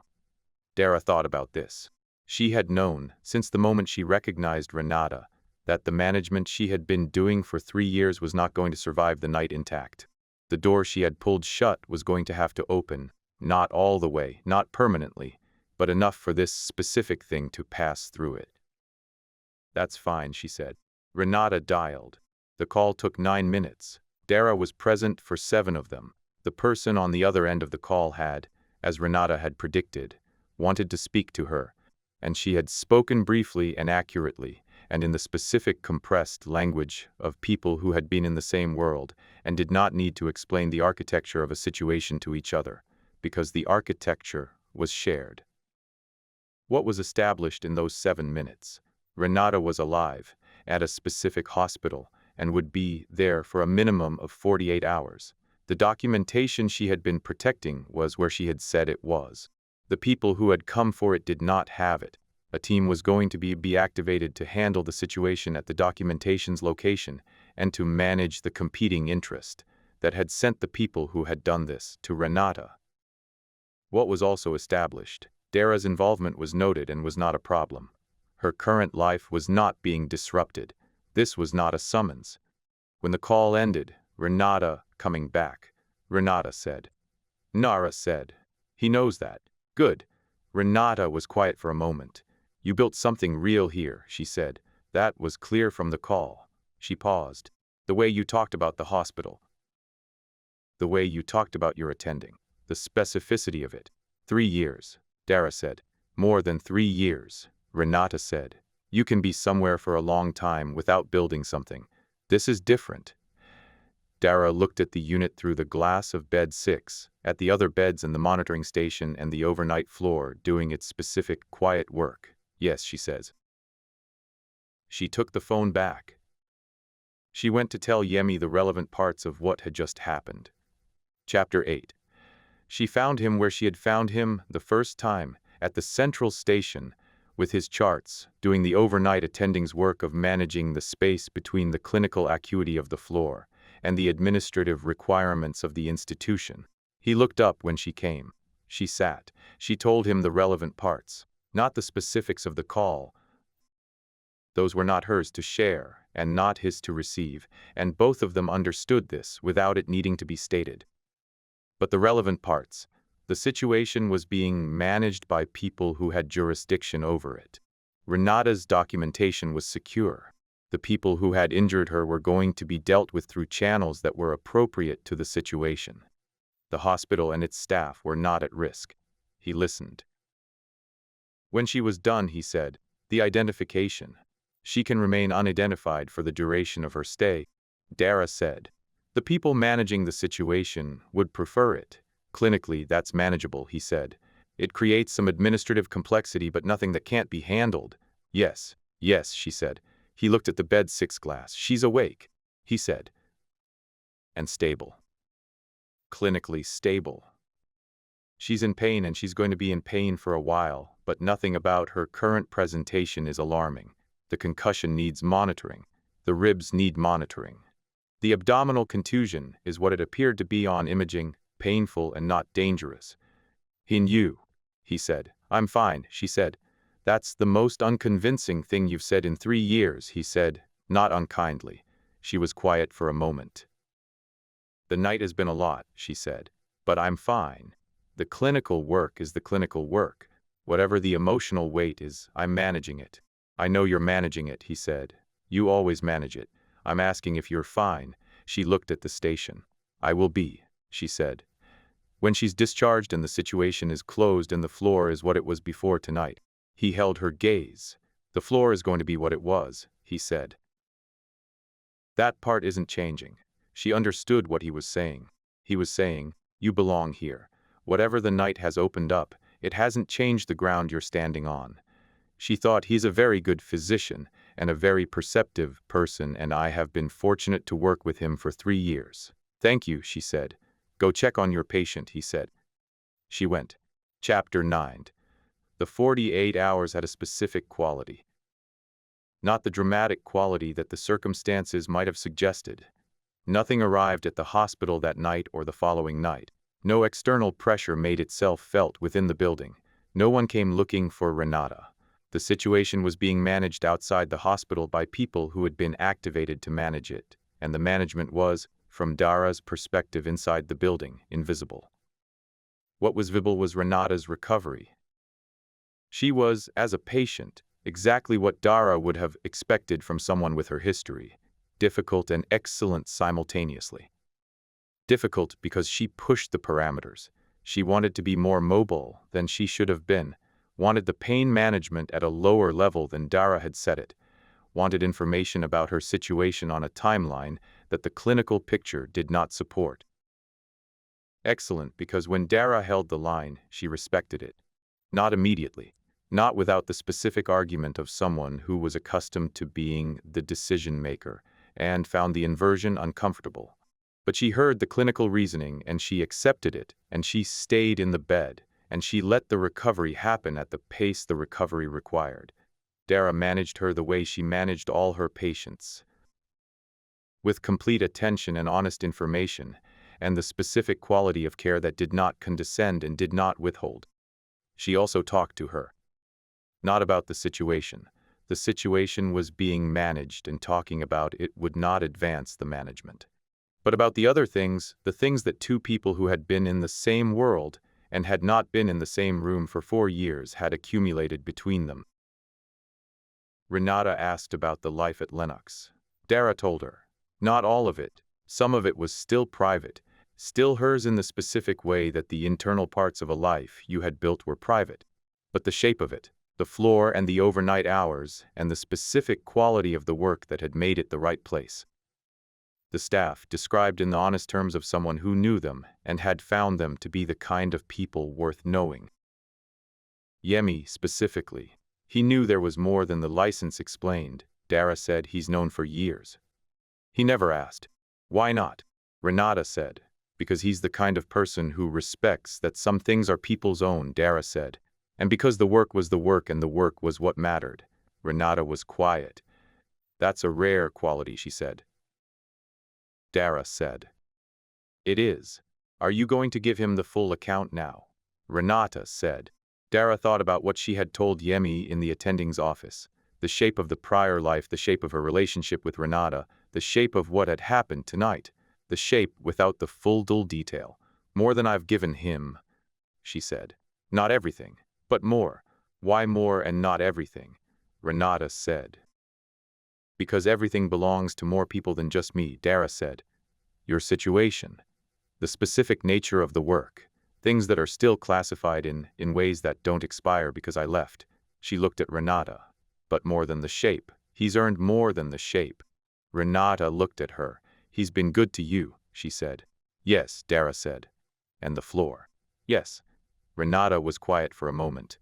Dara thought about this. She had known, since the moment she recognized Renata, that the management she had been doing for 3 years was not going to survive the night intact. The door she had pulled shut was going to have to open, not all the way, not permanently, but enough for this specific thing to pass through it. That's fine, she said. Renata dialed. The call took 9 minutes. Dara was present for 7 of them. The person on the other end of the call had, as Renata had predicted, wanted to speak to her, and she had spoken briefly and accurately, and in the specific compressed language of people who had been in the same world and did not need to explain the architecture of a situation to each other, because the architecture was shared. What was established in those 7 minutes? Renata was alive, at a specific hospital, and would be there for a minimum of 48 hours. The documentation she had been protecting was where she had said it was. The people who had come for it did not have it. A team was going to be activated to handle the situation at the documentation's location and to manage the competing interest that had sent the people who had done this to Renata. What was also established? Dara's involvement was noted and was not a problem. Her current life was not being disrupted. This was not a summons. When the call ended, Renata coming back, Renata said. Nara said. He knows that. Good. Renata was quiet for a moment. You built something real here, she said. That was clear from the call. She paused. The way you talked about the hospital. The way you talked about your attending. The specificity of it. 3 years, Dara said. More than 3 years, Renata said. You can be somewhere for a long time without building something. This is different. Dara looked at the unit through the glass of bed 6, at the other beds in the monitoring station and the overnight floor doing its specific quiet work. Yes, she says. She took the phone back. She went to tell Yemi the relevant parts of what had just happened. Chapter 8. She found him where she had found him the first time, at the central station, with his charts, doing the overnight attending's work of managing the space between the clinical acuity of the floor and the administrative requirements of the institution. He looked up when she came. She sat. She told him the relevant parts, not the specifics of the call. Those were not hers to share, and not his to receive, and both of them understood this without it needing to be stated. But the relevant parts, the situation was being managed by people who had jurisdiction over it. Renata's documentation was secure. The people who had injured her were going to be dealt with through channels that were appropriate to the situation. The hospital and its staff were not at risk. He listened. When she was done, he said, the identification. She can remain unidentified for the duration of her stay, Dara said. The people managing the situation would prefer it. Clinically, that's manageable, he said. It creates some administrative complexity, but nothing that can't be handled. Yes, she said. He looked at the bed 6 glass. She's awake, he said. And stable. Clinically stable. She's in pain and she's going to be in pain for a while, but nothing about her current presentation is alarming. The concussion needs monitoring. The ribs need monitoring. The abdominal contusion is what it appeared to be on imaging, painful and not dangerous. He knew, he said. I'm fine, she said. That's the most unconvincing thing you've said in 3 years, he said, not unkindly. She was quiet for a moment. The night has been a lot, she said, but I'm fine. The clinical work is the clinical work. Whatever the emotional weight is, I'm managing it. I know you're managing it, he said. You always manage it. I'm asking if you're fine. She looked at the station. I will be, she said. When she's discharged and the situation is closed and the floor is what it was before tonight. He held her gaze. The floor is going to be what it was, he said. That part isn't changing. She understood what he was saying. He was saying, you belong here. Whatever the night has opened up, it hasn't changed the ground you're standing on. She thought he's a very good physician and a very perceptive person, and I have been fortunate to work with him for 3 years. Thank you, she said. Go check on your patient, he said. She went. Chapter 9. The 48 hours had a specific quality. Not the dramatic quality that the circumstances might have suggested. Nothing arrived at the hospital that night or the following night. No external pressure made itself felt within the building. No one came looking for Renata. The situation was being managed outside the hospital by people who had been activated to manage it, and the management was, from Dara's perspective inside the building, invisible. What was visible was Renata's recovery. She was, as a patient, exactly what Dara would have expected from someone with her history, difficult and excellent simultaneously. Difficult because she pushed the parameters. She wanted to be more mobile than she should have been, wanted the pain management at a lower level than Dara had set it, wanted information about her situation on a timeline that the clinical picture did not support. Excellent because when Dara held the line, she respected it. Not immediately, not without the specific argument of someone who was accustomed to being the decision maker and found the inversion uncomfortable. But she heard the clinical reasoning and she accepted it, and she stayed in the bed, and she let the recovery happen at the pace the recovery required. Dara managed her the way she managed all her patients, with complete attention and honest information, and the specific quality of care that did not condescend and did not withhold. She also talked to her. Not about the situation. The situation was being managed, and talking about it would not advance the management. But about the other things, the things that two people who had been in the same world and had not been in the same room for 4 years had accumulated between them. Renata asked about the life at Lennox. Dara told her. Not all of it. Some of it was still private, still hers in the specific way that the internal parts of a life you had built were private. But the shape of it, the floor and the overnight hours, and the specific quality of the work that had made it the right place. The staff, described in the honest terms of someone who knew them and had found them to be the kind of people worth knowing. Yemi, specifically. He knew there was more than the license explained. Dara said he's known for years. He never asked. Why not? Renata said. Because he's the kind of person who respects that some things are people's own, Dara said. And because the work was the work and the work was what mattered. Renata was quiet. That's a rare quality, she said. Dara said. It is. Are you going to give him the full account now? Renata said. Dara thought about what she had told Yemi in the attending's office. The shape of the prior life, the shape of her relationship with Renata, the shape of what had happened tonight, the shape without the full detail. More than I've given him, she said. Not everything, but more. Why more and not everything? Renata said. Because everything belongs to more people than just me, Dara said. Your situation, the specific nature of the work, things that are still classified in ways that don't expire because I left. She looked at Renata. But more than the shape. He's earned more than the shape. Renata looked at her. He's been good to you, she said. Yes, Dara said. And the floor. Yes. Renata was quiet for a moment.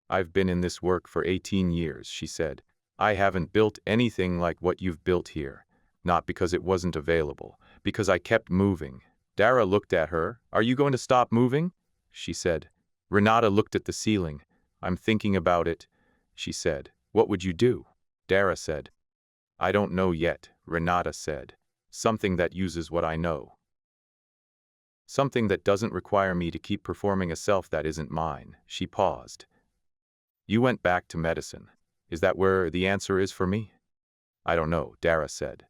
I've been in this work for 18 years, she said. I haven't built anything like what you've built here. Not because it wasn't available, because I kept moving. Dara looked at her. Are you going to stop moving? She said. Renata looked at the ceiling. I'm thinking about it, she said. What would you do? Dara said. I don't know yet, Renata said. Something that uses what I know. Something that doesn't require me to keep performing a self that isn't mine. She paused. You went back to medicine. Is that where the answer is for me? I don't know, Dara said.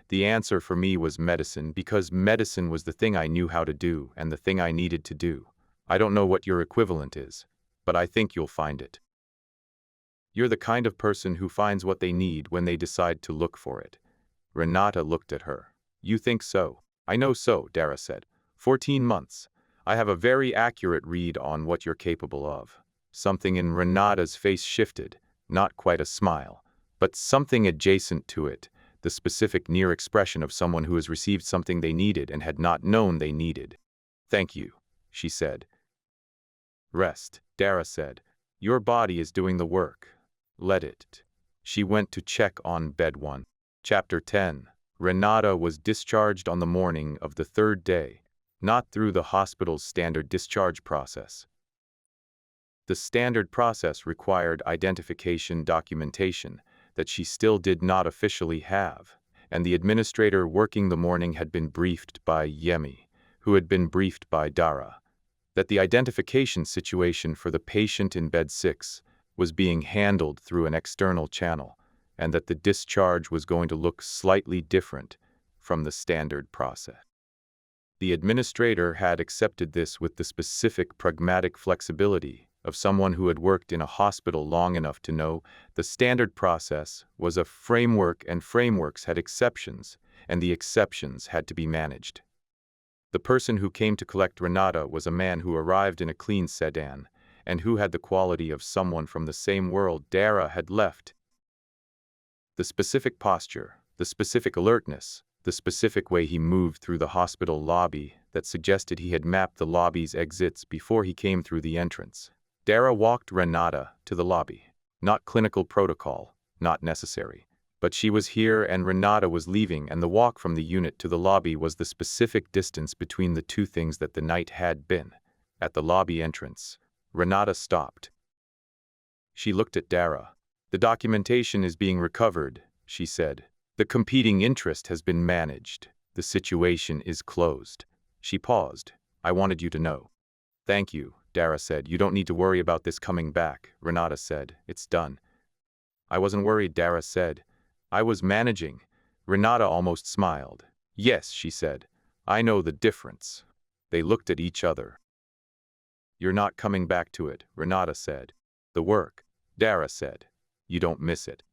The answer for me was medicine because medicine was the thing I knew how to do and the thing I needed to do. I don't know what your equivalent is, but I think you'll find it. You're the kind of person who finds what they need when they decide to look for it. Renata looked at her. You think so? I know so, Dara said. 14 months. I have a very accurate read on what you're capable of. Something in Renata's face shifted, not quite a smile, but something adjacent to it, the specific near expression of someone who has received something they needed and had not known they needed. Thank you, she said. Rest, Dara said. Your body is doing the work. Let it. She went to check on bed 1. Chapter 10. Renata was discharged on the morning of the 3rd day, not through the hospital's standard discharge process. The standard process required identification documentation that she still did not officially have, and the administrator working the morning had been briefed by Yemi, who had been briefed by Dara, that the identification situation for the patient in bed 6 was being handled through an external channel, and that the discharge was going to look slightly different from the standard process. The administrator had accepted this with the specific pragmatic flexibility of someone who had worked in a hospital long enough to know the standard process was a framework and frameworks had exceptions, and the exceptions had to be managed. The person who came to collect Renata was a man who arrived in a clean sedan, and who had the quality of someone from the same world Dara had left. The specific posture, the specific alertness, the specific way he moved through the hospital lobby that suggested he had mapped the lobby's exits before he came through the entrance. Dara walked Renata to the lobby. Not clinical protocol, not necessary. But she was here and Renata was leaving, and the walk from the unit to the lobby was the specific distance between the two things that the night had been. At the lobby entrance, Renata stopped. She looked at Dara. "The documentation is being recovered," she said. "The competing interest has been managed. The situation is closed." She paused. "I wanted you to know." "Thank you," Dara said. "You don't need to worry about this coming back," Renata said. "It's done." "I wasn't worried," Dara said. "I was managing." Renata almost smiled. "Yes," she said. "I know the difference." They looked at each other. "You're not coming back to it," Renata said. "The work," Dara said. "You don't miss it."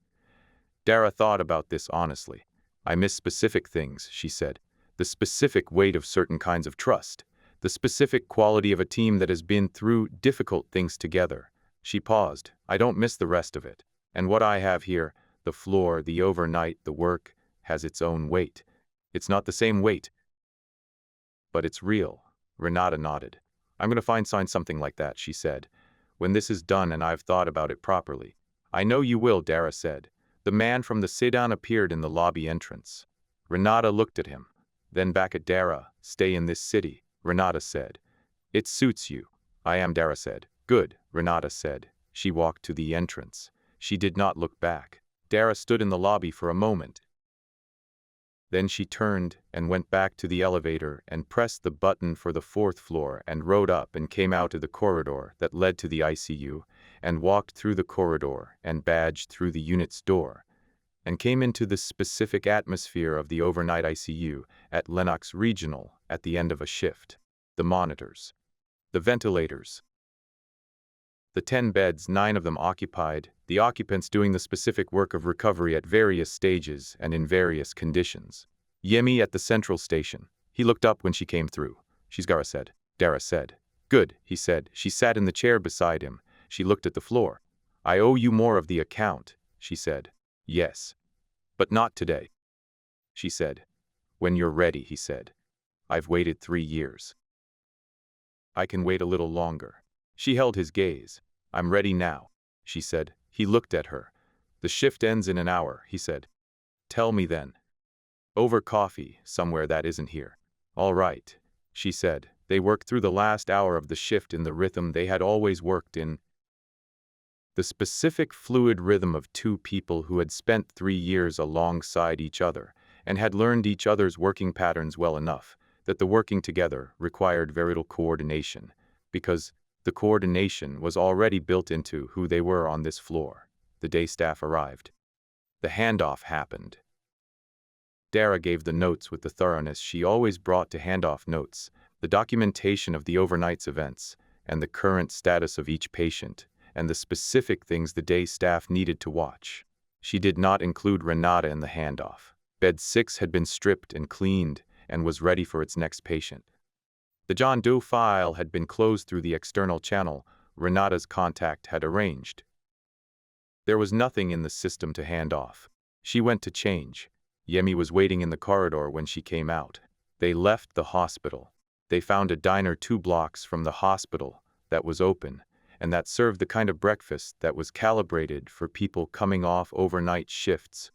Dara thought about this honestly. "I miss specific things," she said. "The specific weight of certain kinds of trust. The specific quality of a team that has been through difficult things together." She paused. "I don't miss the rest of it. And what I have here, the floor, the overnight, the work, has its own weight. It's not the same weight, but it's real." Renata nodded. "I'm going to find something like that," she said, "when this is done and I've thought about it properly." "I know you will," Dara said. The man from the sedan appeared in the lobby entrance. Renata looked at him, then back at Dara. "Stay in this city," Renata said. "It suits you." "I am," Dara said. "Good," Renata said. She walked to the entrance. She did not look back. Dara stood in the lobby for a moment. Then she turned and went back to the elevator and pressed the button for the 4th floor and rode up and came out of the corridor that led to the ICU and walked through the corridor and badged through the unit's door and came into the specific atmosphere of the overnight ICU at Lennox Regional at the end of a shift. The monitors. The ventilators. The 10 beds, 9 of them occupied, the occupants doing the specific work of recovery at various stages and in various conditions. Yemi at the central station. He looked up when she came through. "She's Dara said." Dara said. "Good," he said. She sat in the chair beside him. She looked at the floor. "I owe you more of the account," she said. "Yes. But not today," she said. "When you're ready," he said. "I've waited 3 years. I can wait a little longer." She held his gaze. "I'm ready now," she said. He looked at her. "The shift ends in an hour," he said. "Tell me then." "Over coffee, somewhere that isn't here." "All right," she said. They worked through the last hour of the shift in the rhythm they had always worked in. The specific fluid rhythm of two people who had spent 3 years alongside each other and had learned each other's working patterns well enough that the working together required very little coordination, because the coordination was already built into who they were on this floor. The day staff arrived. The handoff happened. Dara gave the notes with the thoroughness she always brought to handoff notes, the documentation of the overnight's events, and the current status of each patient, and the specific things the day staff needed to watch. She did not include Renata in the handoff. Bed 6 had been stripped and cleaned and was ready for its next patient. The John Doe file had been closed through the external channel Renata's contact had arranged. There was nothing in the system to hand off. She went to change. Yemi was waiting in the corridor when she came out. They left the hospital. They found a diner 2 blocks from the hospital that was open, and that served the kind of breakfast that was calibrated for people coming off overnight shifts.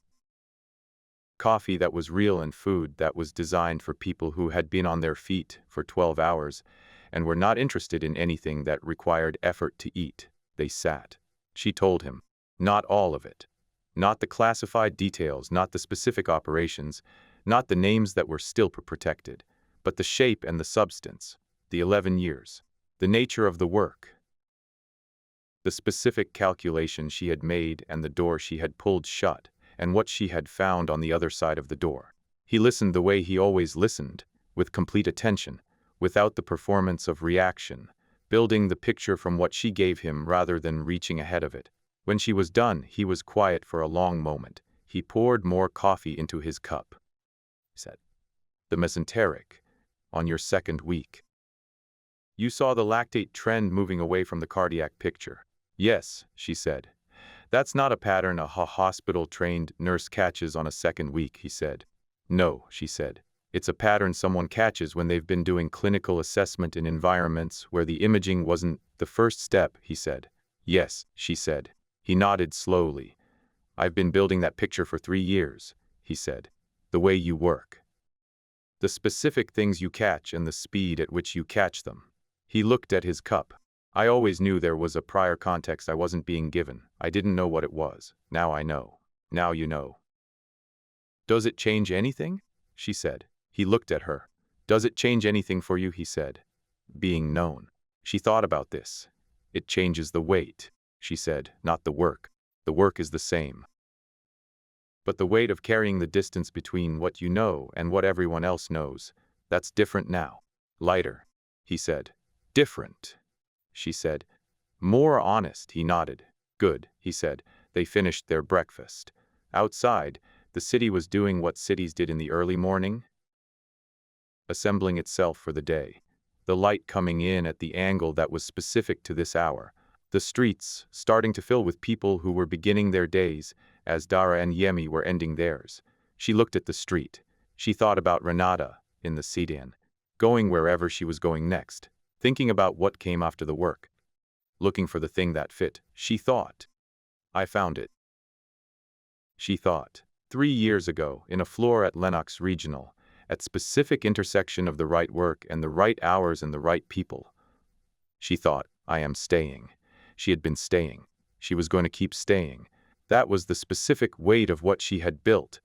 Coffee that was real and food that was designed for people who had been on their feet for 12 hours and were not interested in anything that required effort to eat. They sat. She told him. Not all of it. Not the classified details, not the specific operations, not the names that were still protected, but the shape and the substance, the 11 years, the nature of the work, the specific calculation she had made and the door she had pulled shut, and what she had found on the other side of the door. He listened the way he always listened, with complete attention, without the performance of reaction, building the picture from what she gave him rather than reaching ahead of it. When she was done, he was quiet for a long moment. He poured more coffee into his cup. He said, "The mesenteric, on your second week. You saw the lactate trend moving away from the cardiac picture." "Yes," she said. "That's not a pattern a hospital-trained nurse catches on a second week," he said. "No," she said. "It's a pattern someone catches when they've been doing clinical assessment in environments where the imaging wasn't the first step," he said. "Yes," she said. He nodded slowly. "I've been building that picture for 3 years," he said. "The way you work. The specific things you catch and the speed at which you catch them." He looked at his cup. "I always knew there was a prior context I wasn't being given. I didn't know what it was. Now I know. Now you know." "Does it change anything?" she said. He looked at her. "Does it change anything for you?" he said. "Being known." She thought about this. "It changes the weight," she said, "not the work. The work is the same. But the weight of carrying the distance between what you know and what everyone else knows, that's different now." "Lighter," he said. "Different," she said. "More honest," he nodded. "Good," he said. They finished their breakfast. Outside, the city was doing what cities did in the early morning, assembling itself for the day. The light coming in at the angle that was specific to this hour. The streets starting to fill with people who were beginning their days, as Dara and Yemi were ending theirs. She looked at the street. She thought about Renata in the sedan, going wherever she was going next, thinking about what came after the work, looking for the thing that fit. She thought, "I found it." She thought, 3 years ago, in a floor at Lennox Regional, at specific intersection of the right work and the right hours and the right people. She thought, "I am staying." She had been staying. She was going to keep staying. That was the specific weight of what she had built,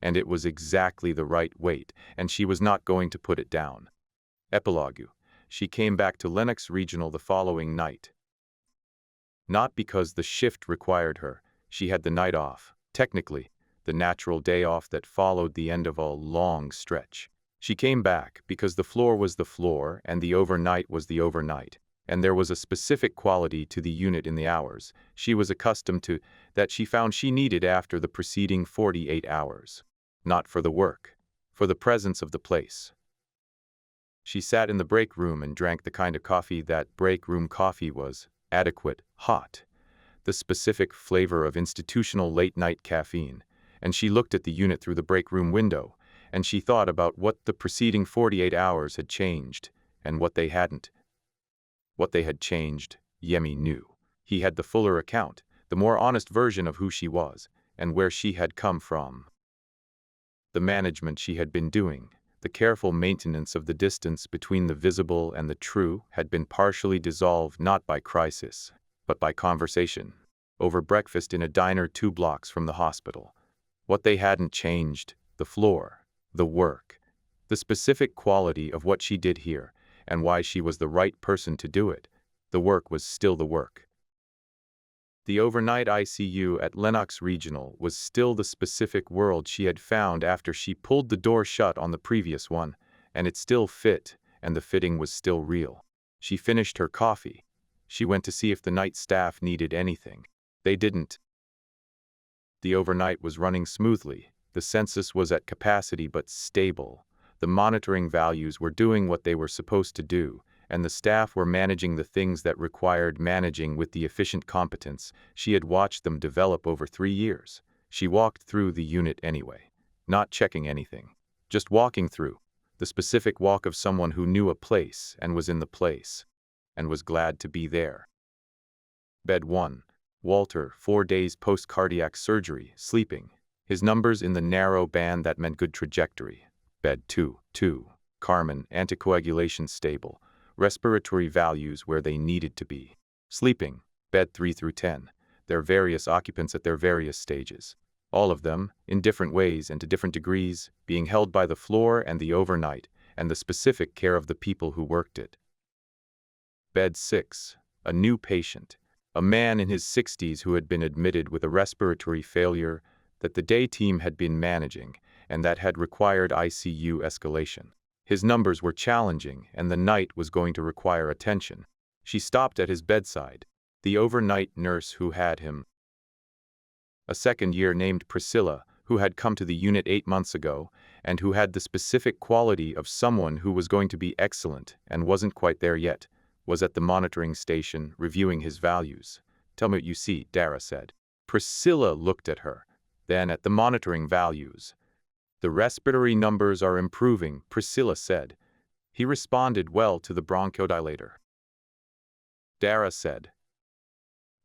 and it was exactly the right weight, and she was not going to put it down. Epilogue. She came back to Lennox Regional the following night. Not because the shift required her. She had the night off, technically, the natural day off that followed the end of a long stretch. She came back because the floor was the floor and the overnight was the overnight, and there was a specific quality to the unit in the hours she was accustomed to that she found she needed after the preceding 48 hours. Not for the work, for the presence of the place. She sat in the break room and drank the kind of coffee that break room coffee was, adequate, hot, the specific flavor of institutional late-night caffeine, and she looked at the unit through the break room window, and she thought about what the preceding 48 hours had changed, and what they hadn't. What they had changed, Yemi knew. He had the fuller account, the more honest version of who she was, and where she had come from. The management she had been doing, the careful maintenance of the distance between the visible and the true, had been partially dissolved not by crisis, but by conversation, over breakfast in a diner 2 blocks from the hospital. What they hadn't changed, the floor, the work, the specific quality of what she did here, and why she was the right person to do it. The work was still the work. The overnight ICU at Lennox Regional was still the specific world she had found after she pulled the door shut on the previous one, and it still fit, and the fitting was still real. She finished her coffee. She went to see if the night staff needed anything. They didn't. The overnight was running smoothly. The census was at capacity but stable. The monitoring values were doing what they were supposed to do, and the staff were managing the things that required managing with the efficient competence she had watched them develop over 3 years. She walked through the unit anyway, not checking anything, just walking through, the specific walk of someone who knew a place and was in the place, and was glad to be there. Bed 1. Walter, 4 days post-cardiac surgery, sleeping. His numbers in the narrow band that meant good trajectory. Bed 2. Carmen, anticoagulation stable. respiratory values where they needed to be. Sleeping, bed 3 through 10, their various occupants at their various stages. All of them, in different ways and to different degrees, being held by the floor and the overnight, and the specific care of the people who worked it. Bed 6, a new patient, a man in his 60s who had been admitted with a respiratory failure that the day team had been managing and that had required ICU escalation. His numbers were challenging and the night was going to require attention. She stopped at his bedside, the overnight nurse who had him. A second year named Priscilla, who had come to the unit 8 months ago, and who had the specific quality of someone who was going to be excellent and wasn't quite there yet, was at the monitoring station reviewing his values. "Tell me what you see," Dara said. Priscilla looked at her, then at the monitoring values. "The respiratory numbers are improving," Priscilla said. "He responded well to the bronchodilator," Dara said.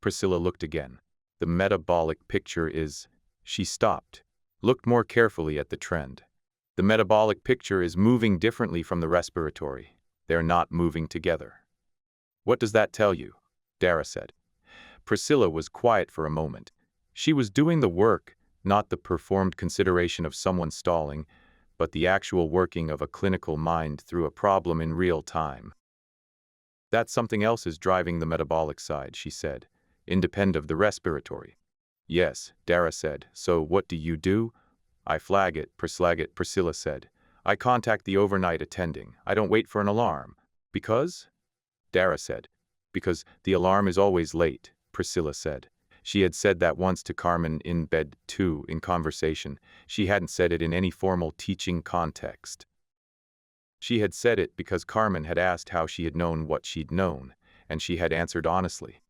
Priscilla looked again. "The metabolic picture is..." She stopped, looked more carefully at the trend. "The metabolic picture is moving differently from the respiratory. They're not moving together." "What does that tell you?" Dara said. Priscilla was quiet for a moment. She was doing the work, not the performed consideration of someone stalling, but the actual working of a clinical mind through a problem in real time. "That something else is driving the metabolic side," she said, "independent of the respiratory." "Yes," Dara said. "So what do you do?" "I flag it," Priscilla said. "I contact the overnight attending. I don't wait for an alarm." "Because?" Dara said. "Because the alarm is always late," Priscilla said. She had said that once to Carmen in bed 2 in conversation. She hadn't said it in any formal teaching context. She had said it because Carmen had asked how she had known what she'd known, and she had answered honestly.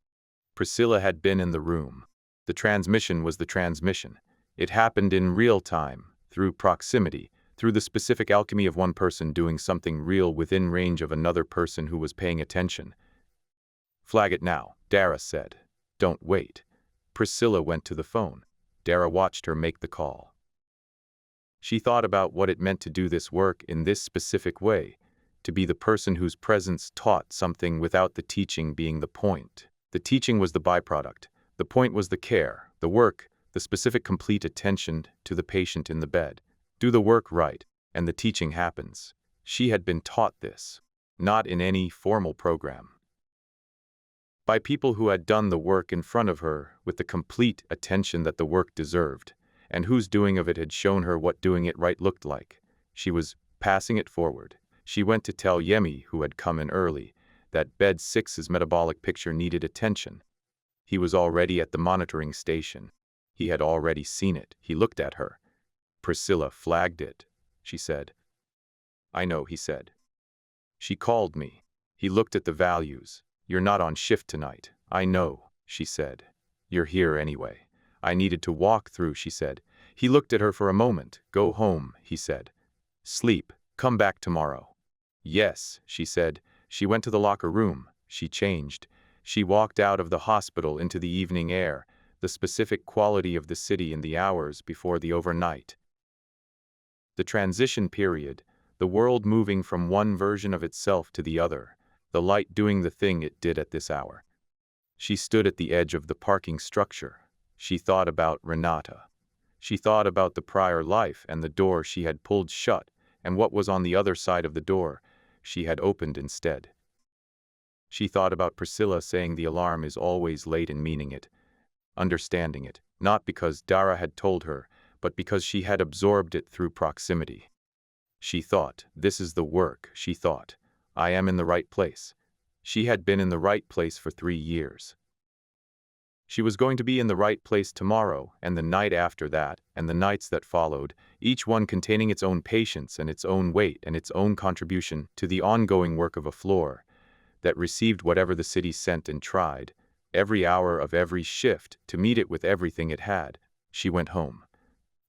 Priscilla had been in the room. The transmission was the transmission. It happened in real time, through proximity, through the specific alchemy of one person doing something real within range of another person who was paying attention. "Flag it now," Dara said. "Don't wait." Priscilla went to the phone. Dara watched her make the call. She thought about what it meant to do this work in this specific way, to be the person whose presence taught something without the teaching being the point. The teaching was the byproduct. The point was the care, the work, the specific complete attention to the patient in the bed. Do the work right, and the teaching happens. She had been taught this, not in any formal program, by people who had done the work in front of her with the complete attention that the work deserved, and whose doing of it had shown her what doing it right looked like. She was passing it forward. She went to tell Yemi, who had come in early, that bed 6's metabolic picture needed attention. He was already at the monitoring station. He had already seen it. He looked at her. "Priscilla flagged it," she said. "I know," he said. "She called me." He looked at the values. "You're not on shift tonight." "I know," she said. "You're here anyway." "I needed to walk through," she said. He looked at her for a moment. "Go home," he said. "Sleep. Come back tomorrow." "Yes," she said. She went to the locker room. She changed. She walked out of the hospital into the evening air, the specific quality of the city in the hours before the overnight. The transition period, the world moving from one version of itself to the other, the light doing the thing it did at this hour. She stood at the edge of the parking structure. She thought about Renata. She thought about the prior life and the door she had pulled shut, and what was on the other side of the door she had opened instead. She thought about Priscilla saying the alarm is always late and meaning it, understanding it, not because Dara had told her, but because she had absorbed it through proximity. She thought, this is the work, she thought. I am in the right place. She had been in the right place for 3 years. She was going to be in the right place tomorrow, and the night after that, and the nights that followed, each one containing its own patience and its own weight and its own contribution to the ongoing work of a floor that received whatever the city sent and tried, every hour of every shift, to meet it with everything it had. She went home.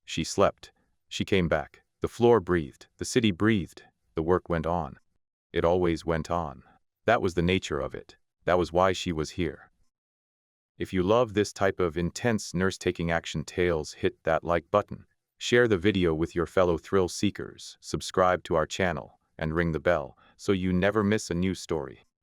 She slept. She came back. The floor breathed. The city breathed. The work went on. It always went on. That was the nature of it. That was why she was here. If you love this type of intense nurse-taking action tales, hit that like button. Share the video with your fellow thrill seekers, subscribe to our channel, and ring the bell. so you never miss a new story.